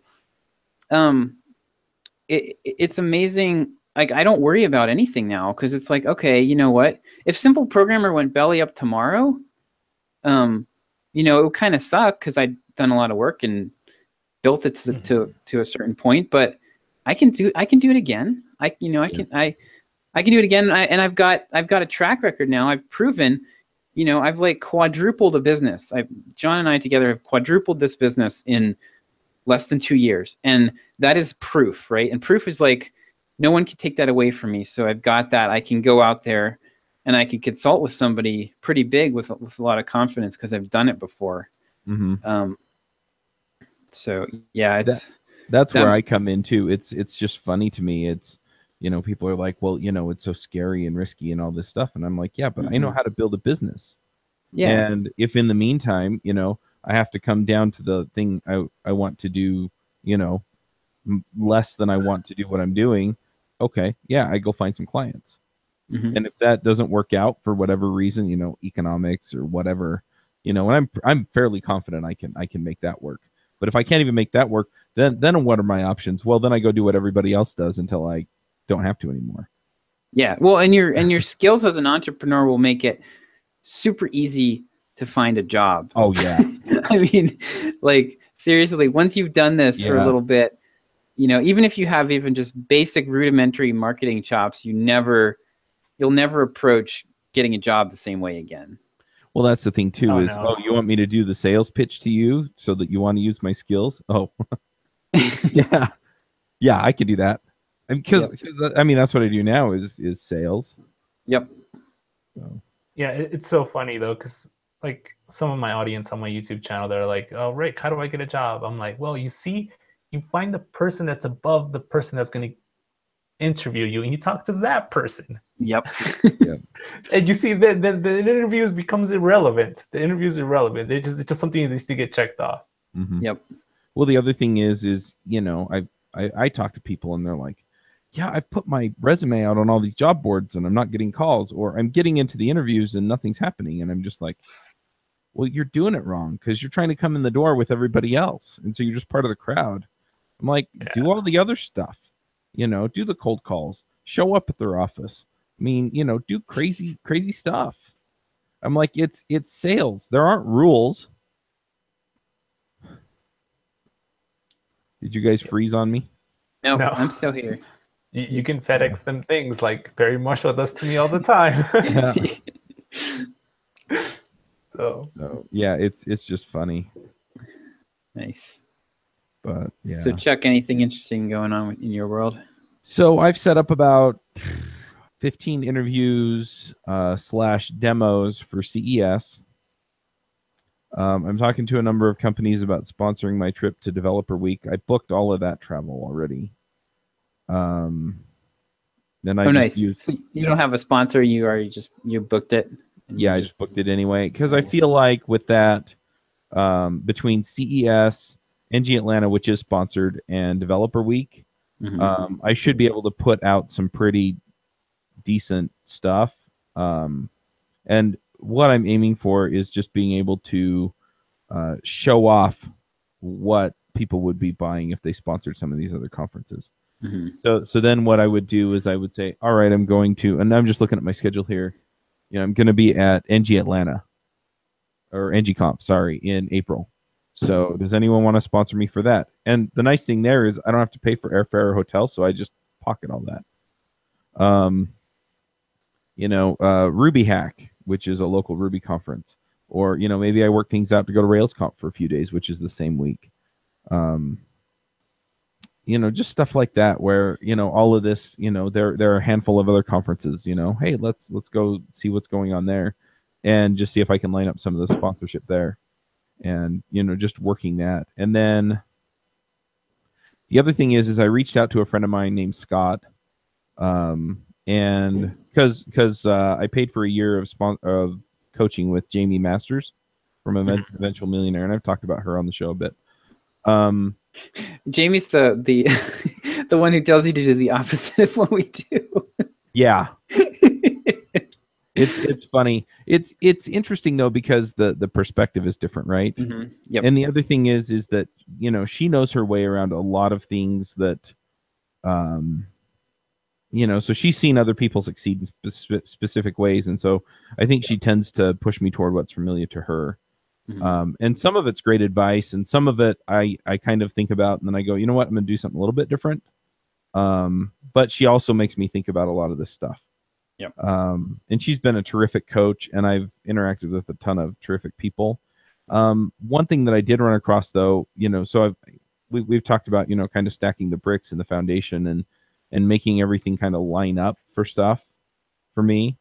it's amazing. Like, I don't worry about anything now, because it's like, okay, you know what? If Simple Programmer went belly up tomorrow, it would kind of suck, because I'd done a lot of work and built it to a certain point. But I can do it again. I can do it again. And I've got a track record now. I've proven, I've, like, quadrupled a business. John and I together have quadrupled this business in less than 2 years, and that is proof, right? And proof is, like, no one can take that away from me. So I've got that. I can go out there and I can consult with somebody pretty big with a lot of confidence, because I've done it before. So yeah, that's where I come in too. It's just funny to me. It's, people are like, well, it's so scary and risky and all this stuff. And I'm like, yeah, but I know how to build a business. Yeah. And if in the meantime, I have to come down to the thing I want to do, less than I want to do what I'm doing. Okay. Yeah. I go find some clients. And if that doesn't work out for whatever reason, economics or whatever, and I'm fairly confident I can make that work. But if I can't even make that work, then what are my options? Well, then I go do what everybody else does until I don't have to anymore. Yeah. Well, and your skills as an entrepreneur will make it super easy to find a job. Oh yeah. I mean, like, seriously, once you've done this for a little bit, even if you have even just basic rudimentary marketing chops, you'll never approach getting a job the same way again. Well, that's the thing too, you want me to do the sales pitch to you so that you want to use my skills? Oh, yeah. Yeah, I could do that. Because I mean, that's what I do now is sales. Yep. So. Yeah, it's so funny though, because, like, some of my audience on my YouTube channel, they're like, oh, Rick, how do I get a job? I'm like, well, you find the person that's above the person that's going to interview you, and you talk to that person. Yep. And you see that the interviews becomes irrelevant. The interview is irrelevant. It's just something that needs to get checked off. Yep. Well, the other thing is I talk to people and they're like, yeah, I put my resume out on all these job boards and I'm not getting calls, or I'm getting into the interviews and nothing's happening. And I'm just like, well, you're doing it wrong, because you're trying to come in the door with everybody else. And so you're just part of the crowd. I'm like, do all the other stuff, do the cold calls, show up at their office. I mean, do crazy stuff. I'm like, it's sales. There aren't rules. Did you guys freeze on me? No, I'm still here. You can FedEx them things like Barry Marshall does to me all the time. So yeah, it's just funny. Nice. But yeah. So Chuck, anything interesting going on in your world? So I've set up about 15 interviews / demos for CES. I'm talking to a number of companies about sponsoring my trip to Developer Week. I booked all of that travel already. Then I nice. So you don't have a sponsor. You booked it. Yeah, I just booked it anyway, because I feel like with that, between CES, NG Atlanta, which is sponsored, and Developer Week, I should be able to put out some pretty decent stuff. And what I'm aiming for is just being able to show off what people would be buying if they sponsored some of these other conferences. So then what I would do is I would say, all right, I'm going to, and I'm just looking at my schedule here. I'm going to be at NG Atlanta, or NG Conf, sorry, in April. So does anyone want to sponsor me for that? And the nice thing there is I don't have to pay for airfare or hotel, so I just pocket all that. Ruby Hack, which is a local Ruby conference, or maybe I work things out to go to RailsConf for a few days, which is the same week. Just stuff like that where, all of this, there are a handful of other conferences, hey, let's go see what's going on there and just see if I can line up some of the sponsorship there and, just working that. And then the other thing is I reached out to a friend of mine named Scott. And because I paid for a year of coaching with Jamie Masters from Eventual Millionaire, and I've talked about her on the show a bit. Jamie's the the one who tells you to do the opposite of what we do. Yeah. It's funny. It's interesting though because the perspective is different, right? Mm-hmm. Yep. And the other thing is that she knows her way around a lot of things that so she's seen other people succeed in specific ways, and so I think she tends to push me toward what's familiar to her. Mm-hmm. And some of it's great advice, and some of it I kind of think about, and then I go, you know what, I'm going to do something a little bit different. But she also makes me think about a lot of this stuff. Yep. And she's been a terrific coach, and I've interacted with a ton of terrific people. One thing that I did run across, though, so we've talked about, kind of stacking the bricks in the foundation and making everything kind of line up for stuff for me.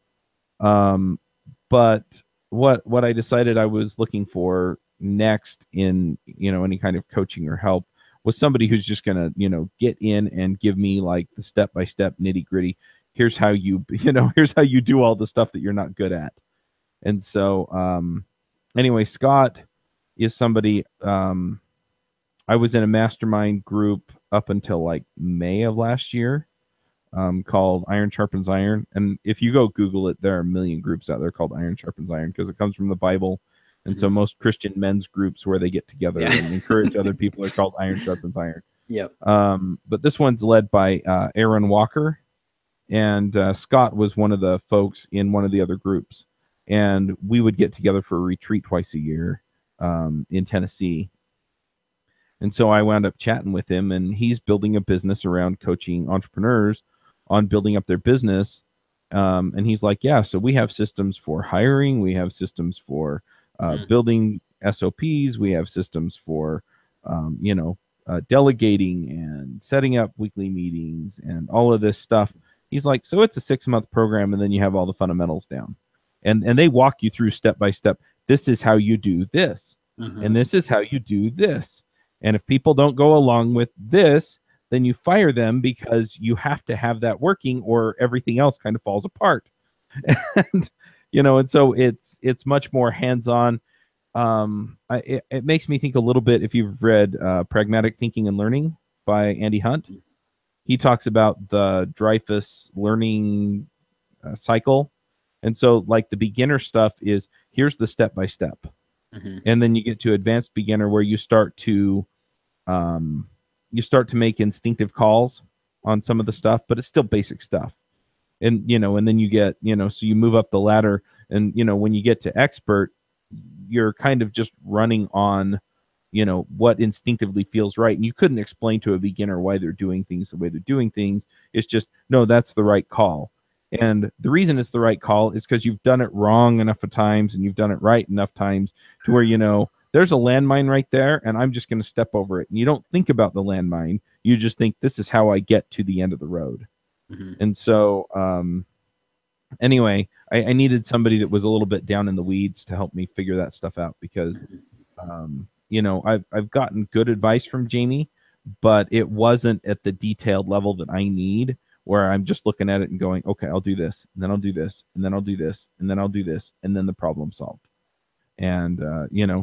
But what I decided I was looking for next in, any kind of coaching or help was somebody who's just going to, get in and give me like the step-by-step nitty-gritty. Here's how you do all the stuff that you're not good at. And so, anyway, Scott is somebody, I was in a mastermind group up until like May of last year, called Iron Sharpens Iron. And if you go Google it, there are a million groups out there called Iron Sharpens Iron because it comes from the Bible. And so most Christian men's groups where they get together and encourage other people are called Iron Sharpens Iron. Yep. But this one's led by Aaron Walker. And Scott was one of the folks in one of the other groups. And we would get together for a retreat twice a year in Tennessee. And so I wound up chatting with him, and he's building a business around coaching entrepreneurs on building up their business. And he's like, yeah, so we have systems for hiring. We have systems for building SOPs. We have systems for, delegating and setting up weekly meetings and all of this stuff. He's like, so it's a 6-month program, and then you have all the fundamentals down. And they walk you through step by step. This is how you do this. Mm-hmm. And this is how you do this. And if people don't go along with this, then you fire them because you have to have that working or everything else kind of falls apart. And, and so it's much more hands-on. It makes me think a little bit, if you've read Pragmatic Thinking and Learning by Andy Hunt, he talks about the Dreyfus learning cycle. And so like the beginner stuff is here's the step-by-step. Mm-hmm. And then you get to advanced beginner where you start to make instinctive calls on some of the stuff, but it's still basic stuff. And, and then you get, so you move up the ladder and, when you get to expert, you're kind of just running on, what instinctively feels right. And you couldn't explain to a beginner why they're doing things the way they're doing things. It's just, no, that's the right call. And the reason it's the right call is because you've done it wrong enough of times and you've done it right enough times to where, there's a landmine right there and I'm just going to step over it. And you don't think about the landmine. You just think this is how I get to the end of the road. Mm-hmm. And so, anyway, I needed somebody that was a little bit down in the weeds to help me figure that stuff out because, I've gotten good advice from Jamie, but it wasn't at the detailed level that I need, where I'm just looking at it and going, okay, I'll do this, and then I'll do this, and then I'll do this, and then I'll do this, and then the problem solved. And,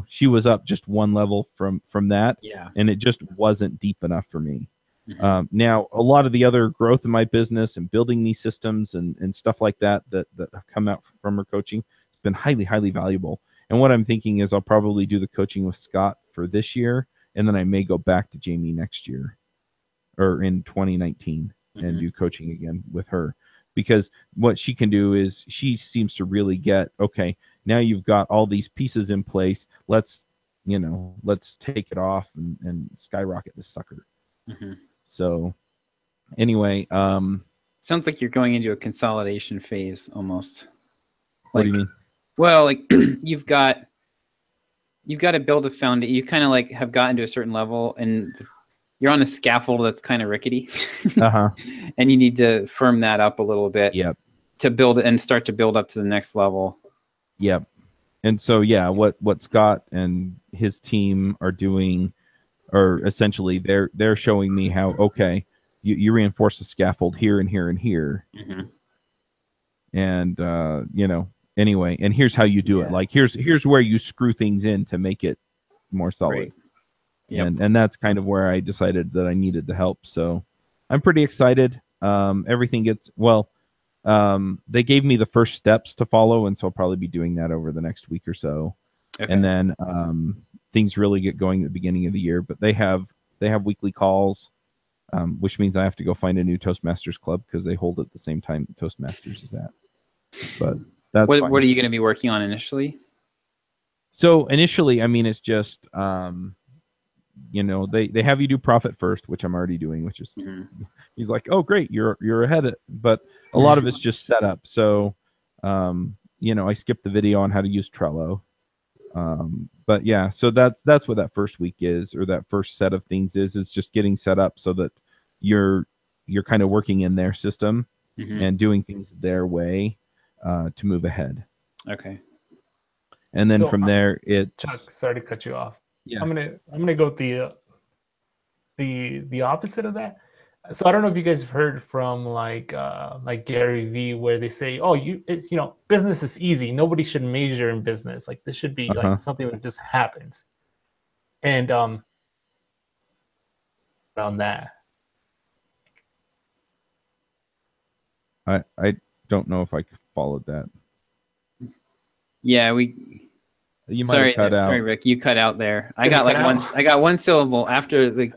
she was up just one level from that, and it just wasn't deep enough for me. Mm-hmm. Now, a lot of the other growth in my business and building these systems and stuff like that have come out from her coaching has been highly, highly valuable. And what I'm thinking is I'll probably do the coaching with Scott for this year, and then I may go back to Jamie next year or in 2019 and do coaching again with her. Because what she can do is she seems to really get, okay, now you've got all these pieces in place. Let's let's take it off and skyrocket this sucker. Mm-hmm. So anyway, sounds like you're going into a consolidation phase almost. What do you mean? Well, like you've got to build a foundation. You kind of like have gotten to a certain level and you're on a scaffold that's kind of rickety. And you need to firm that up a little bit. Yep. To build and start to build up to the next level. Yep. And so, yeah, what Scott and his team are doing, or essentially they're showing me how, okay, you reinforce the scaffold here and here and here. Mm-hmm. And, anyway, and here's how you do it. Like, here's where you screw things in to make it more solid. Right. Yep. And that's kind of where I decided that I needed the help. So I'm pretty excited. Everything gets, they gave me the first steps to follow, and so I'll probably be doing that over the next week or so. Okay. And then things really get going at the beginning of the year. But they have weekly calls, which means I have to go find a new Toastmasters club because they hold it the same time Toastmasters is at. But that's what are you going to be working on initially? So initially, I mean, it's just they have you do profit first, which I'm already doing, which is he's like, oh great, you're ahead but a lot of it's just set up. So I skipped the video on how to use Trello. But yeah, so that's what that first week is, or that first set of things is just getting set up so that you're kind of working in their system and doing things their way to move ahead. Okay. And then from there, it's Chuck, sorry to cut you off. Yeah. I'm gonna go with the opposite of that. So I don't know if you guys have heard from like Gary Vee, where they say, oh, business is easy. Nobody should major in business. Like this should be like something that just happens. And around that, I don't know if I followed that. Yeah, you might have cut out. Sorry, Rick, you cut out there. I got one syllable after the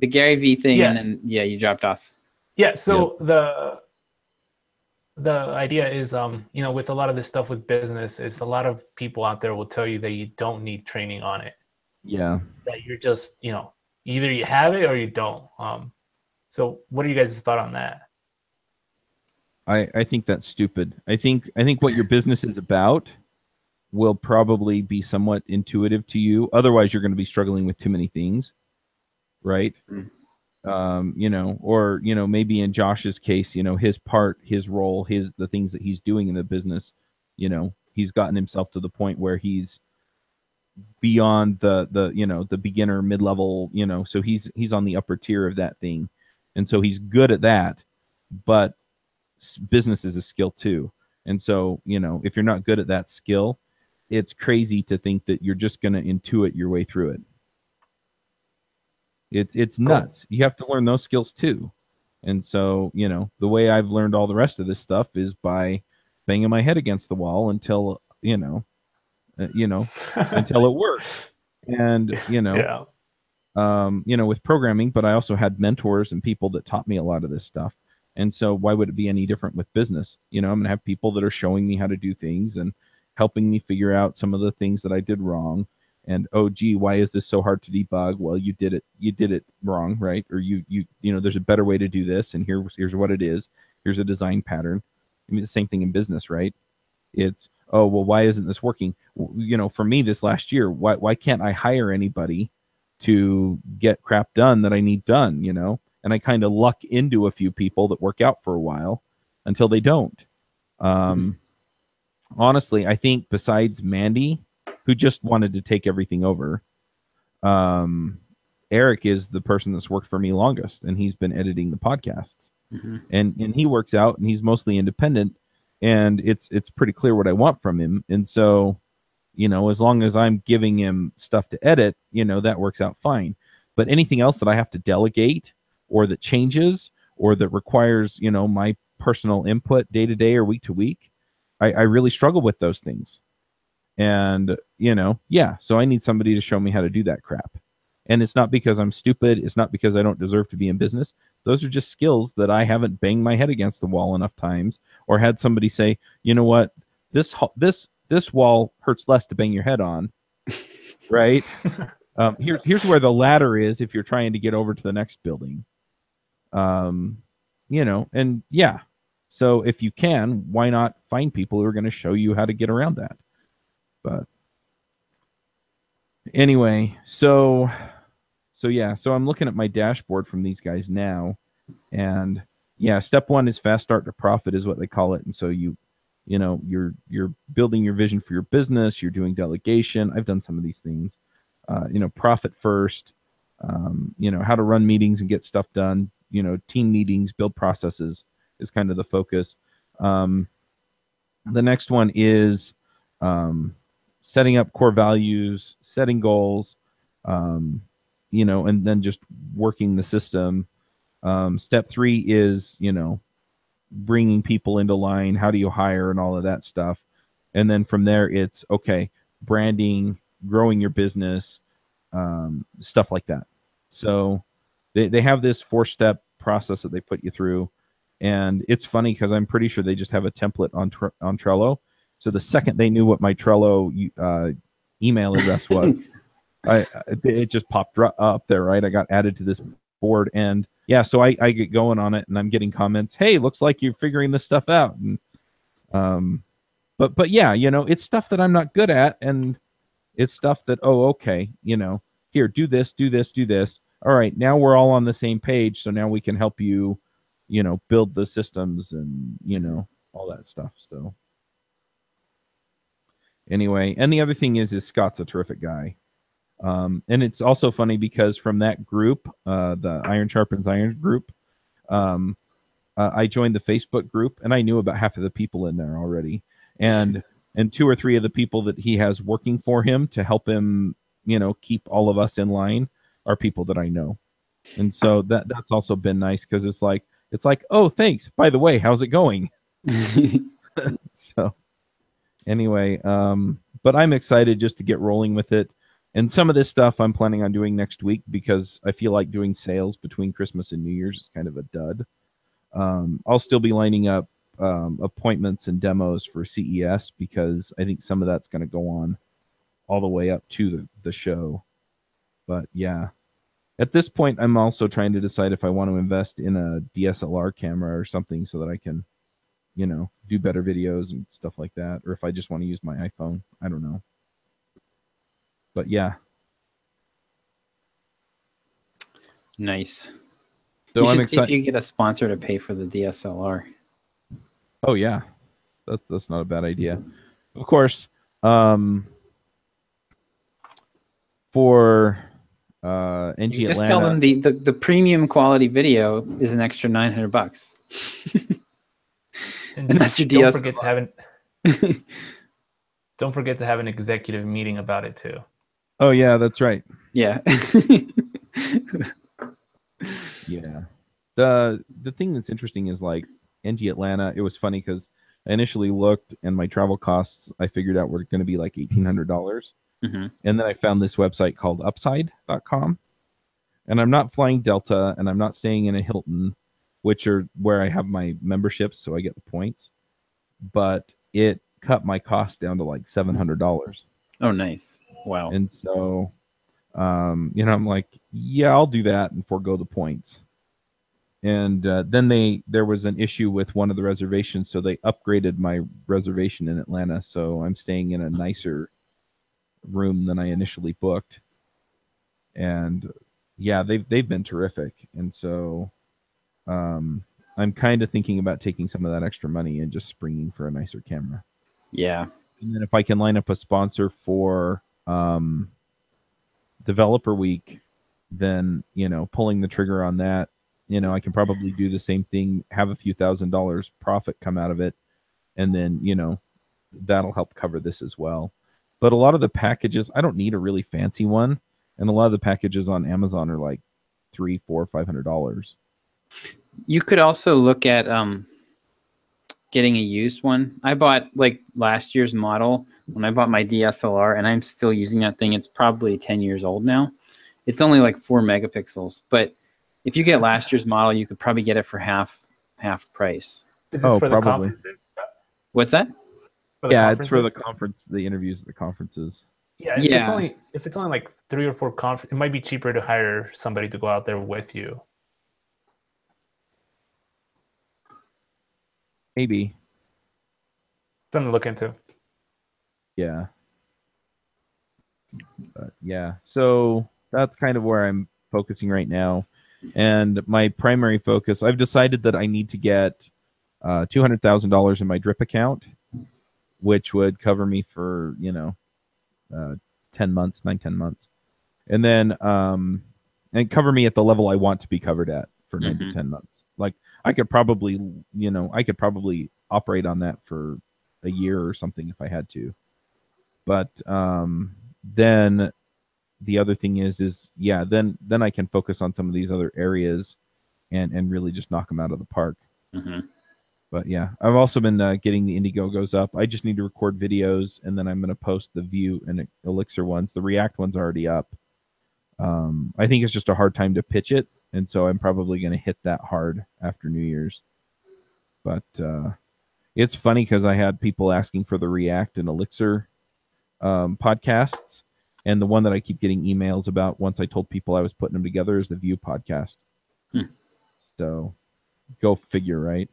Gary Vee thing, and then you dropped off. Yeah. So the idea is, with a lot of this stuff with business, is a lot of people out there will tell you that you don't need training on it. Yeah. That you're just, either you have it or you don't. So what are you guys' thought on that? I think that's stupid. I think what your business is about will probably be somewhat intuitive to you. Otherwise, you're going to be struggling with too many things, right? Or maybe in Josh's case, his role, the things that he's doing in the business, he's gotten himself to the point where he's beyond the beginner, mid-level, so he's on the upper tier of that thing, and so he's good at that. But business is a skill too, and so if you're not good at that skill, it's crazy to think that you're just going to intuit your way through it. It's nuts. You have to learn those skills too. And so, the way I've learned all the rest of this stuff is by banging my head against the wall until, until it works. And, with programming, but I also had mentors and people that taught me a lot of this stuff. And so why would it be any different with business? I'm going to have people that are showing me how to do things and helping me figure out some of the things that I did wrong. And, oh, gee, why is this so hard to debug? Well, you did it wrong, right? Or there's a better way to do this, and here's what it is. Here's a design pattern. I mean, the same thing in business, right? It's, oh, well, why isn't this working? For me this last year, why can't I hire anybody to get crap done that I need done, And I kind of luck into a few people that work out for a while until they don't. Honestly, I think besides Mandy, who just wanted to take everything over, Eric is the person that's worked for me longest, and he's been editing the podcasts. And he works out, and he's mostly independent, and it's pretty clear what I want from him. And so, as long as I'm giving him stuff to edit, that works out fine. But anything else that I have to delegate or that changes or that requires, my personal input day to day or week to week, I really struggle with those things. And, so I need somebody to show me how to do that crap. And it's not because I'm stupid. It's not because I don't deserve to be in business. Those are just skills that I haven't banged my head against the wall enough times, or had somebody say, you know what, this wall hurts less to bang your head on right? Here's where the ladder is if you're trying to get over to the next building. You know, and yeah. So if you can, why not find people who are going to show you how to get around that? But anyway, so yeah, so I'm looking at my dashboard from these guys now, and yeah, step one is fast start to profit is what they call it. And so you know, you're building your vision for your business, you're doing delegation. I've done some of these things. You know, profit first, you know, how to run meetings and get stuff done, you know, team meetings, build processes is kind of the focus. The next one is setting up core values, setting goals, you know, and then just working the system. Step three is, you know, bringing people into line. How do you hire and all of that stuff? And then from there, it's okay, branding, growing your business, stuff like that. So they have this 4-step process that they put you through. And it's funny because I'm pretty sure they just have a template on Trello. So the second they knew what my Trello email address was, it just popped up there, right? I got added to this board, and yeah, so I get going on it, and I'm getting comments. Hey, looks like you're figuring this stuff out. And but yeah, you know, it's stuff that I'm not good at, and it's stuff that, oh, okay, you know, here, do this, do this, do this. All right, now we're all on the same page, so now we can help you, you know, build the systems and, you know, all that stuff. So anyway, and the other thing is Scott's a terrific guy. And it's also funny because from that group, the Iron Sharpens Iron group, I joined the Facebook group, and I knew about half of the people in there already. And 2 or 3 of the people that he has working for him to help him, you know, keep all of us in line are people that I know. And so that's also been nice because it's like, oh, thanks. By the way, how's it going? So anyway, but I'm excited just to get rolling with it. And some of this stuff I'm planning on doing next week because I feel like doing sales between Christmas and New Year's is kind of a dud. I'll still be lining up appointments and demos for CES because I think some of that's going to go on all the way up to the show. But yeah, at this point, I'm also trying to decide if I want to invest in a DSLR camera or something so that I can, you know, do better videos and stuff like that, or if I just want to use my iPhone. I don't know. But yeah. Nice. So I'm excited. excited. If you get a sponsor to pay for the DSLR. Oh yeah, that's not a bad idea. Of course, for NG You just Atlanta, tell them the premium quality video is an extra $900. And that's your don't DSLR. forget to have don't forget to have an executive meeting about it too. Oh yeah, that's right. Yeah. Yeah. The thing that's interesting is like NG Atlanta. It was funny because I initially looked and my travel costs I figured out were going to be like $1,800. Mm-hmm. And then I found this website called Upside.com. And I'm not flying Delta and I'm not staying in a Hilton, which are where I have my memberships, so I get the points. But it cut my costs down to like $700. Oh, nice. Wow. And so, you know, I'm like, yeah, I'll do that and forego the points. And then there was an issue with one of the reservations, so they upgraded my reservation in Atlanta. So I'm staying in a nicer room than I initially booked. And yeah, they've been terrific. And so I'm kind of thinking about taking some of that extra money and just springing for a nicer camera. Yeah. And then if I can line up a sponsor for Developer Week, then, you know, pulling the trigger on that, you know, I can probably do the same thing, have a few $1,000s profit come out of it, and then, you know, that'll help cover this as well. But a lot of the packages, I don't need a really fancy one, and a lot of the packages on Amazon are like $300, $400, $500. You could also look at getting a used one. I bought like last year's model when I bought my DSLR, and I'm still using that thing. It's probably 10 years old now. It's only like 4 megapixels, but if you get last year's model, you could probably get it for half price. Is this for probably. the conferences? What's that? Yeah, it's for the conference, the interviews at the conferences. Yeah, if it's only like 3 or 4 conferences, it might be cheaper to hire somebody to go out there with you. Maybe. Something to look into. Yeah. But yeah. So that's kind of where I'm focusing right now. And my primary focus, I've decided that I need to get $200,000 in my drip account, which would cover me for, 10 months, 9-10 months. And then and cover me at the level I want to be covered at for 9 to 10 months. Like I could probably operate on that for a year or something if I had to. But then the other thing is then I can focus on some of these other areas and really just knock them out of the park. But yeah, I've also been getting the Indiegogos up. I just need to record videos, and then I'm going to post the Vue and Elixir ones. The React one's already up. I think it's just a hard time to pitch it, and so I'm probably going to hit that hard after New Year's. But it's funny because I had people asking for the React and Elixir podcasts, and the one that I keep getting emails about once I told people I was putting them together is the Vue podcast. So go figure, right?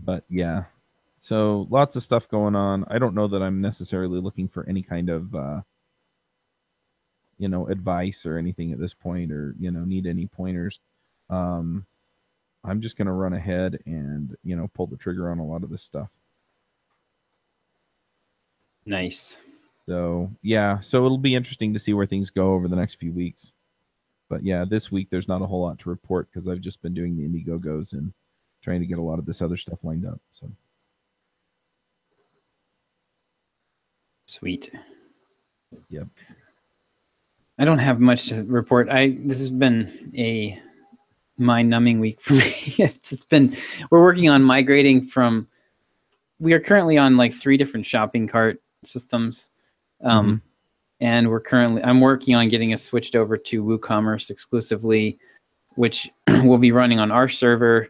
But yeah, so lots of stuff going on. I don't know that I'm necessarily looking for any kind of, advice or anything at this point, or, need any pointers. I'm just going to run ahead and, pull the trigger on a lot of this stuff. Nice. So, yeah, so it'll be interesting to see where things go over the next few weeks. But yeah, this week there's not a whole lot to report because I've just been doing the Indiegogos and trying to get a lot of this other stuff lined up. So sweet. Yep. I don't have much to report. This has been a mind-numbing week for me. We're working on migrating from. We are currently on like 3 different shopping cart systems, and I'm working on getting us switched over to WooCommerce exclusively, which will be running on our server.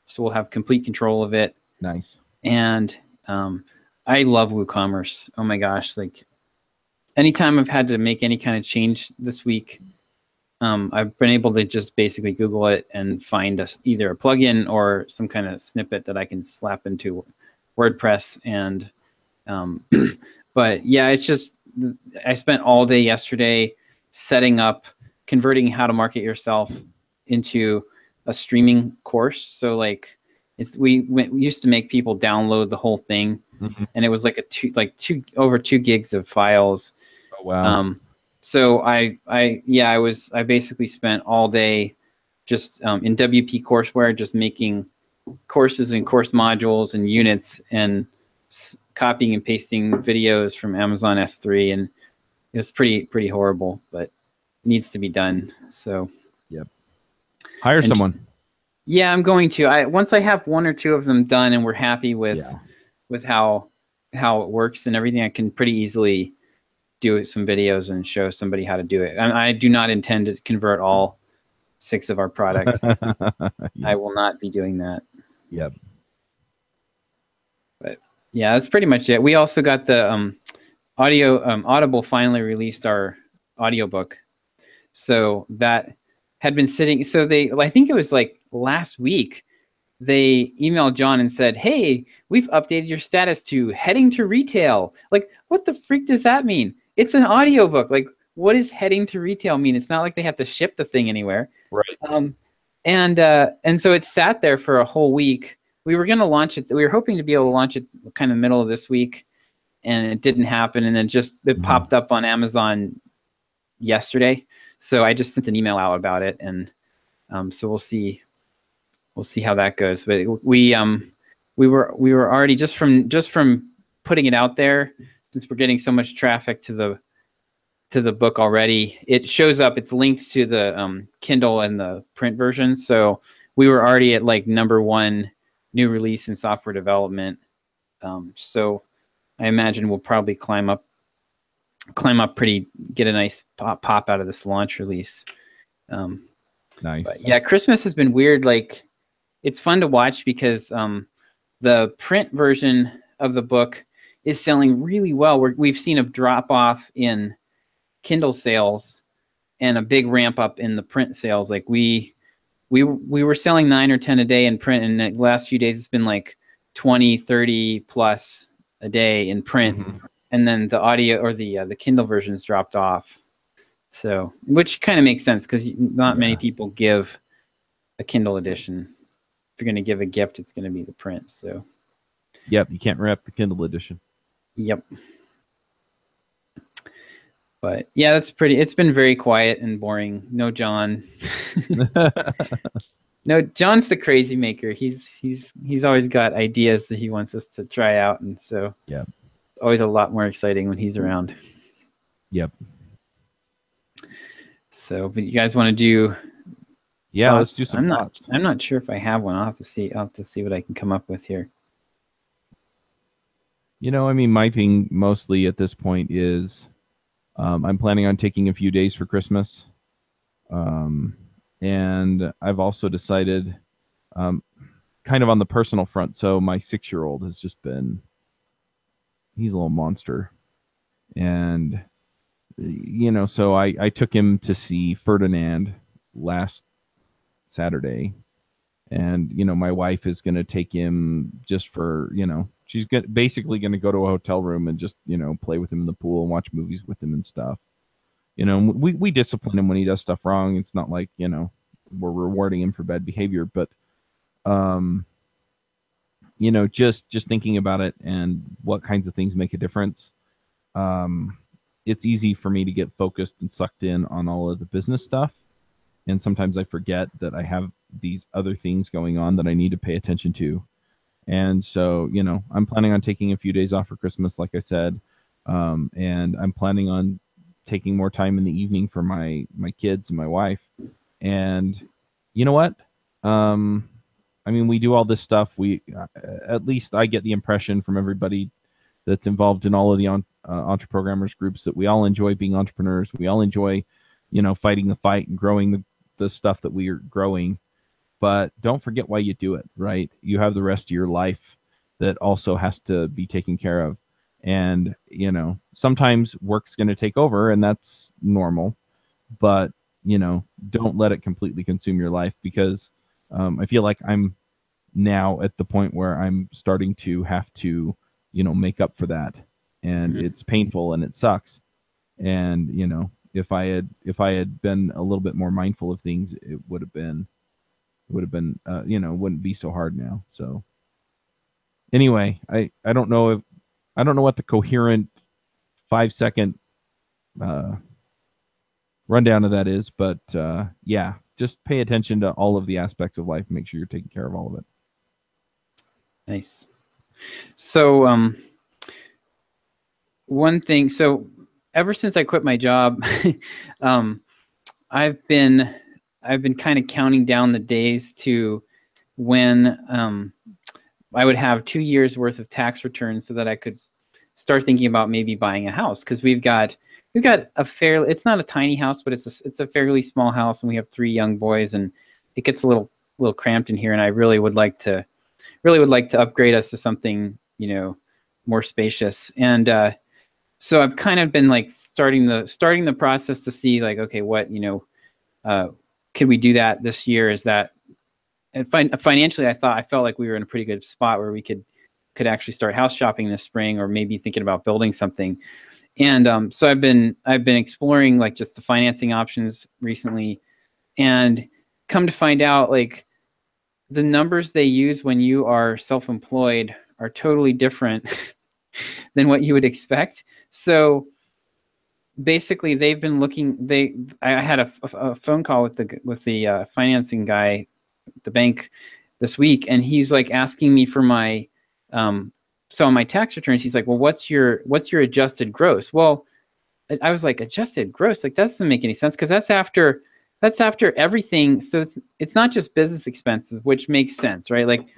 So we'll have complete control of it. Nice. And I love WooCommerce. Oh my gosh. Like anytime I've had to make any kind of change this week, I've been able to just basically Google it and find either a plugin or some kind of snippet that I can slap into WordPress. And but yeah, it's just, I spent all day yesterday setting up, converting How to Market Yourself into a streaming course. So like we used to make people download the whole thing, and it was like over 2 gigs of files. Oh wow. So I basically spent all day just in WP Courseware, just making courses and course modules and units and copying and pasting videos from Amazon S3, and it was pretty horrible, but needs to be done. So yep. Hire someone. Yeah, I'm going to. Once I have 1 or 2 of them done and we're happy with how it works and everything, I can pretty easily do some videos and show somebody how to do it. I do not intend to convert all 6 of our products. I will not be doing that. Yep. But yeah, that's pretty much it. We also got the Audible finally released our audiobook. So that had been sitting. So I think it was like last week, they emailed John and said, "Hey, we've updated your status to heading to retail." Like, what the freak does that mean? It's an audiobook. Like, what does heading to retail mean? It's not like they have to ship the thing anywhere. Right. And so it sat there for a whole week. We were going to launch it. We were hoping to be able to launch it kind of middle of this week, and it didn't happen. And then it popped up on Amazon yesterday. So I just sent an email out about it, and so we'll see how that goes. But we were already just from putting it out there, since we're getting so much traffic to the book already. It shows up. It's linked to the Kindle and the print version. So we were already at like #1 new release in software development. So I imagine we'll probably climb up get a nice pop out of this launch release. Nice. But yeah, Christmas has been weird. Like, it's fun to watch because the print version of the book is selling really well. We've seen a drop off in Kindle sales and a big ramp up in the print sales. Like we were selling 9 or 10 a day in print, and the last few days it's been like 20, 30 plus a day in print. Mm-hmm. And then the audio or the Kindle versions dropped off. So, which kind of makes sense because not many people give a Kindle edition. If you're going to give a gift, it's going to be the print. So, yep, you can't wrap the Kindle edition. Yep. But yeah, that's pretty. It's been very quiet and boring. No John. No, John's the crazy maker. He's always got ideas that he wants us to try out, and so yeah, it's always a lot more exciting when he's around. Yep. So, but you guys want to do? Yeah, thoughts? let's do some thoughts. I'm not sure if I have one. I'll have to see. I'll have to see what I can come up with here. You know, I mean, my thing mostly at this point is I'm planning on taking a few days for Christmas. And I've also decided kind of on the personal front. So my 6-year-old has just been, he's a little monster. And, you know, so I took him to see Ferdinand last Saturday. And, you know, my wife is going to take him just for, you know, she's basically going to go to a hotel room and just, you know, play with him in the pool and watch movies with him and stuff. You know, we discipline him when he does stuff wrong. It's not like, you know, we're rewarding him for bad behavior, but, you know, just thinking about it and what kinds of things make a difference. It's easy for me to get focused and sucked in on all of the business stuff. And sometimes I forget that I have these other things going on that I need to pay attention to. And so, you know, I'm planning on taking a few days off for Christmas, like I said. And I'm planning on taking more time in the evening for my kids and my wife. And you know what? I mean, we do all this stuff. We, at least I get the impression from everybody that's involved in all of the Entreprogrammers groups that we all enjoy being entrepreneurs. We all enjoy, you know, fighting the fight and growing the stuff that we are growing. But don't forget why you do it, right? You have the rest of your life that also has to be taken care of. And, you know, sometimes work's going to take over, and that's normal. But, you know, don't let it completely consume your life, because I feel like I'm now at the point where I'm starting to have to, you know, make up for that. And it's painful and it sucks. And, you know, if I had been a little bit more mindful of things, it would have been, you know, wouldn't be so hard now. So anyway, I don't know what the coherent 5-second rundown of that is, but yeah, just pay attention to all of the aspects of life. Make sure you're taking care of all of it. Nice. So one thing, so ever since I quit my job, I've been kind of counting down the days to when I would have 2 years worth of tax returns so that I could start thinking about maybe buying a house, because we've got a fairly, it's not a tiny house, but it's a fairly small house, and we have 3 young boys, and it gets a little cramped in here, and I really would like to upgrade us to something, you know, more spacious. And so I've kind of been like starting the process to see, like, okay, what, you know, could we do that this year? Is that, and financially, I felt like we were in a pretty good spot where we could actually start house shopping this spring, or maybe thinking about building something. And so I've been exploring like just the financing options recently, and come to find out, like, the numbers they use when you are self-employed are totally different than what you would expect. So basically, they've been looking. I had a phone call with the financing guy at the bank this week, and he's like asking me for my so on my tax returns, he's like, well, what's your adjusted gross? Well, I was like, adjusted gross? Like, that doesn't make any sense, because that's after everything. So it's not just business expenses, which makes sense, right? Like,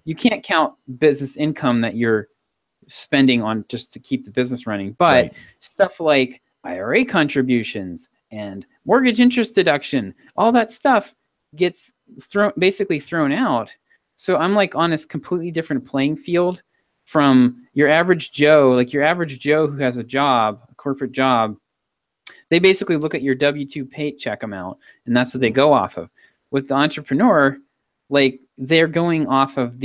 you can't count business income that you're spending on just to keep the business running, but stuff like IRA contributions and mortgage interest deduction, all that stuff gets basically thrown out. So I'm like on this completely different playing field from your average Joe, like your average Joe who has a job, a corporate job. They basically look at your W-2 paycheck amount, and that's what they go off of. With the entrepreneur, like they're going off of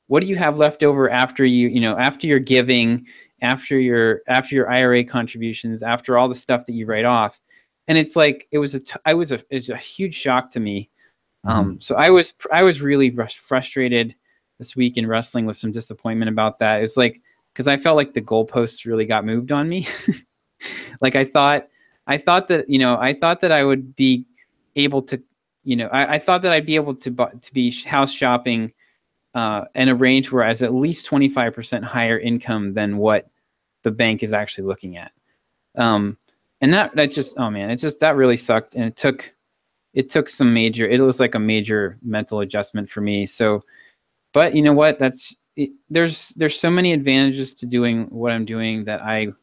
what do you have left over after after your giving, after your IRA contributions, after all the stuff that you write off. And it's like it's a huge shock to me. So I was really frustrated this week and wrestling with some disappointment about that. It's like, because I felt like the goalposts really got moved on me. Like I thought that I would be able to, I thought that I'd be able to be house shopping in a range where I was at least 25% higher income than what the bank is actually looking at. And that just, oh man, that really sucked. And it was like a major mental adjustment for me. So, but you know what, there's so many advantages to doing what I'm doing that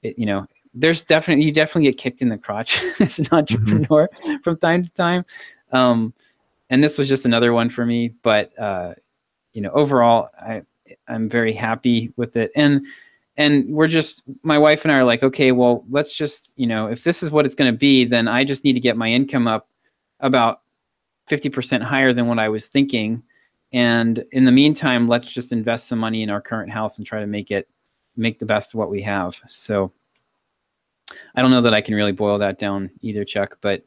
you definitely get kicked in the crotch as an entrepreneur from time to time. And this was just another one for me, but overall I'm very happy with it. And my wife and I are like, okay, well, let's just, if this is what it's going to be, then I just need to get my income up about 50% higher than what I was thinking. And in the meantime, let's just invest some money in our current house and try to make the best of what we have. So I don't know that I can really boil that down either, Chuck, but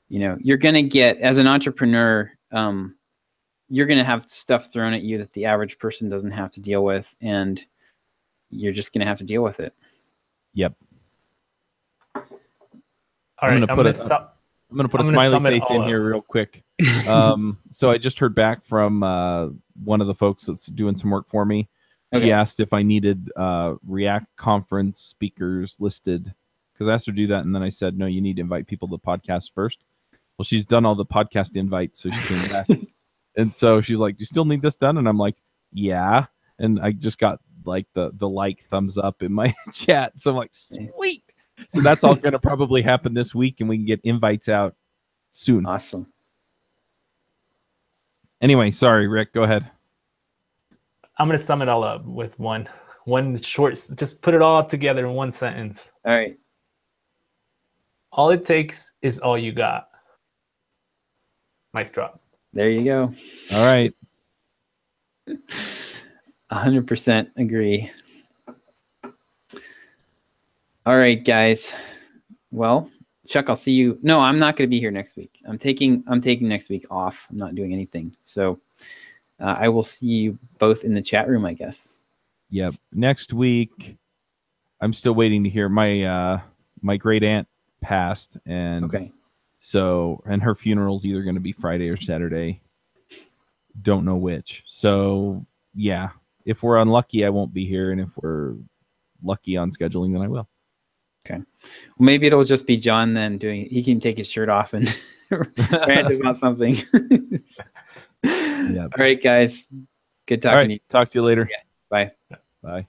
you're going to get, as an entrepreneur, you're going to have stuff thrown at you that the average person doesn't have to deal with, and you're just going to have to deal with it. Yep. All right, I'm going to put a smiley face in here real quick. So I just heard back from one of the folks that's doing some work for me. Okay. She asked if I needed React conference speakers listed, because I asked her to do that, and then I said, no, you need to invite people to the podcast first. Well, she's done all the podcast invites, so she came back. And so she's like, do you still need this done? And I'm like, yeah. And I just got like the thumbs up in my chat. So I'm like, sweet. So that's all going to probably happen this week, and we can get invites out soon. Awesome. Anyway, sorry, Rick, go ahead. I'm going to sum it all up with one short, just put it all together in one sentence. All right. All it takes is all you got. Mic drop. There you go. All right. 100% agree. All right, guys. Well, Chuck, I'll see you. No, I'm not going to be here next week. I'm taking next week off. I'm not doing anything. So I will see you both in the chat room, I guess. Yep. Next week, I'm still waiting to hear. My great aunt passed, and okay. So, and her funeral's either going to be Friday or Saturday. Don't know which. So, yeah, if we're unlucky, I won't be here, and if we're lucky on scheduling, then I will. Okay. Well, maybe it'll just be John then he can take his shirt off and rant about something. Yep. All right, guys. Good talking to you. Talk to you later. Yeah. Bye. Bye.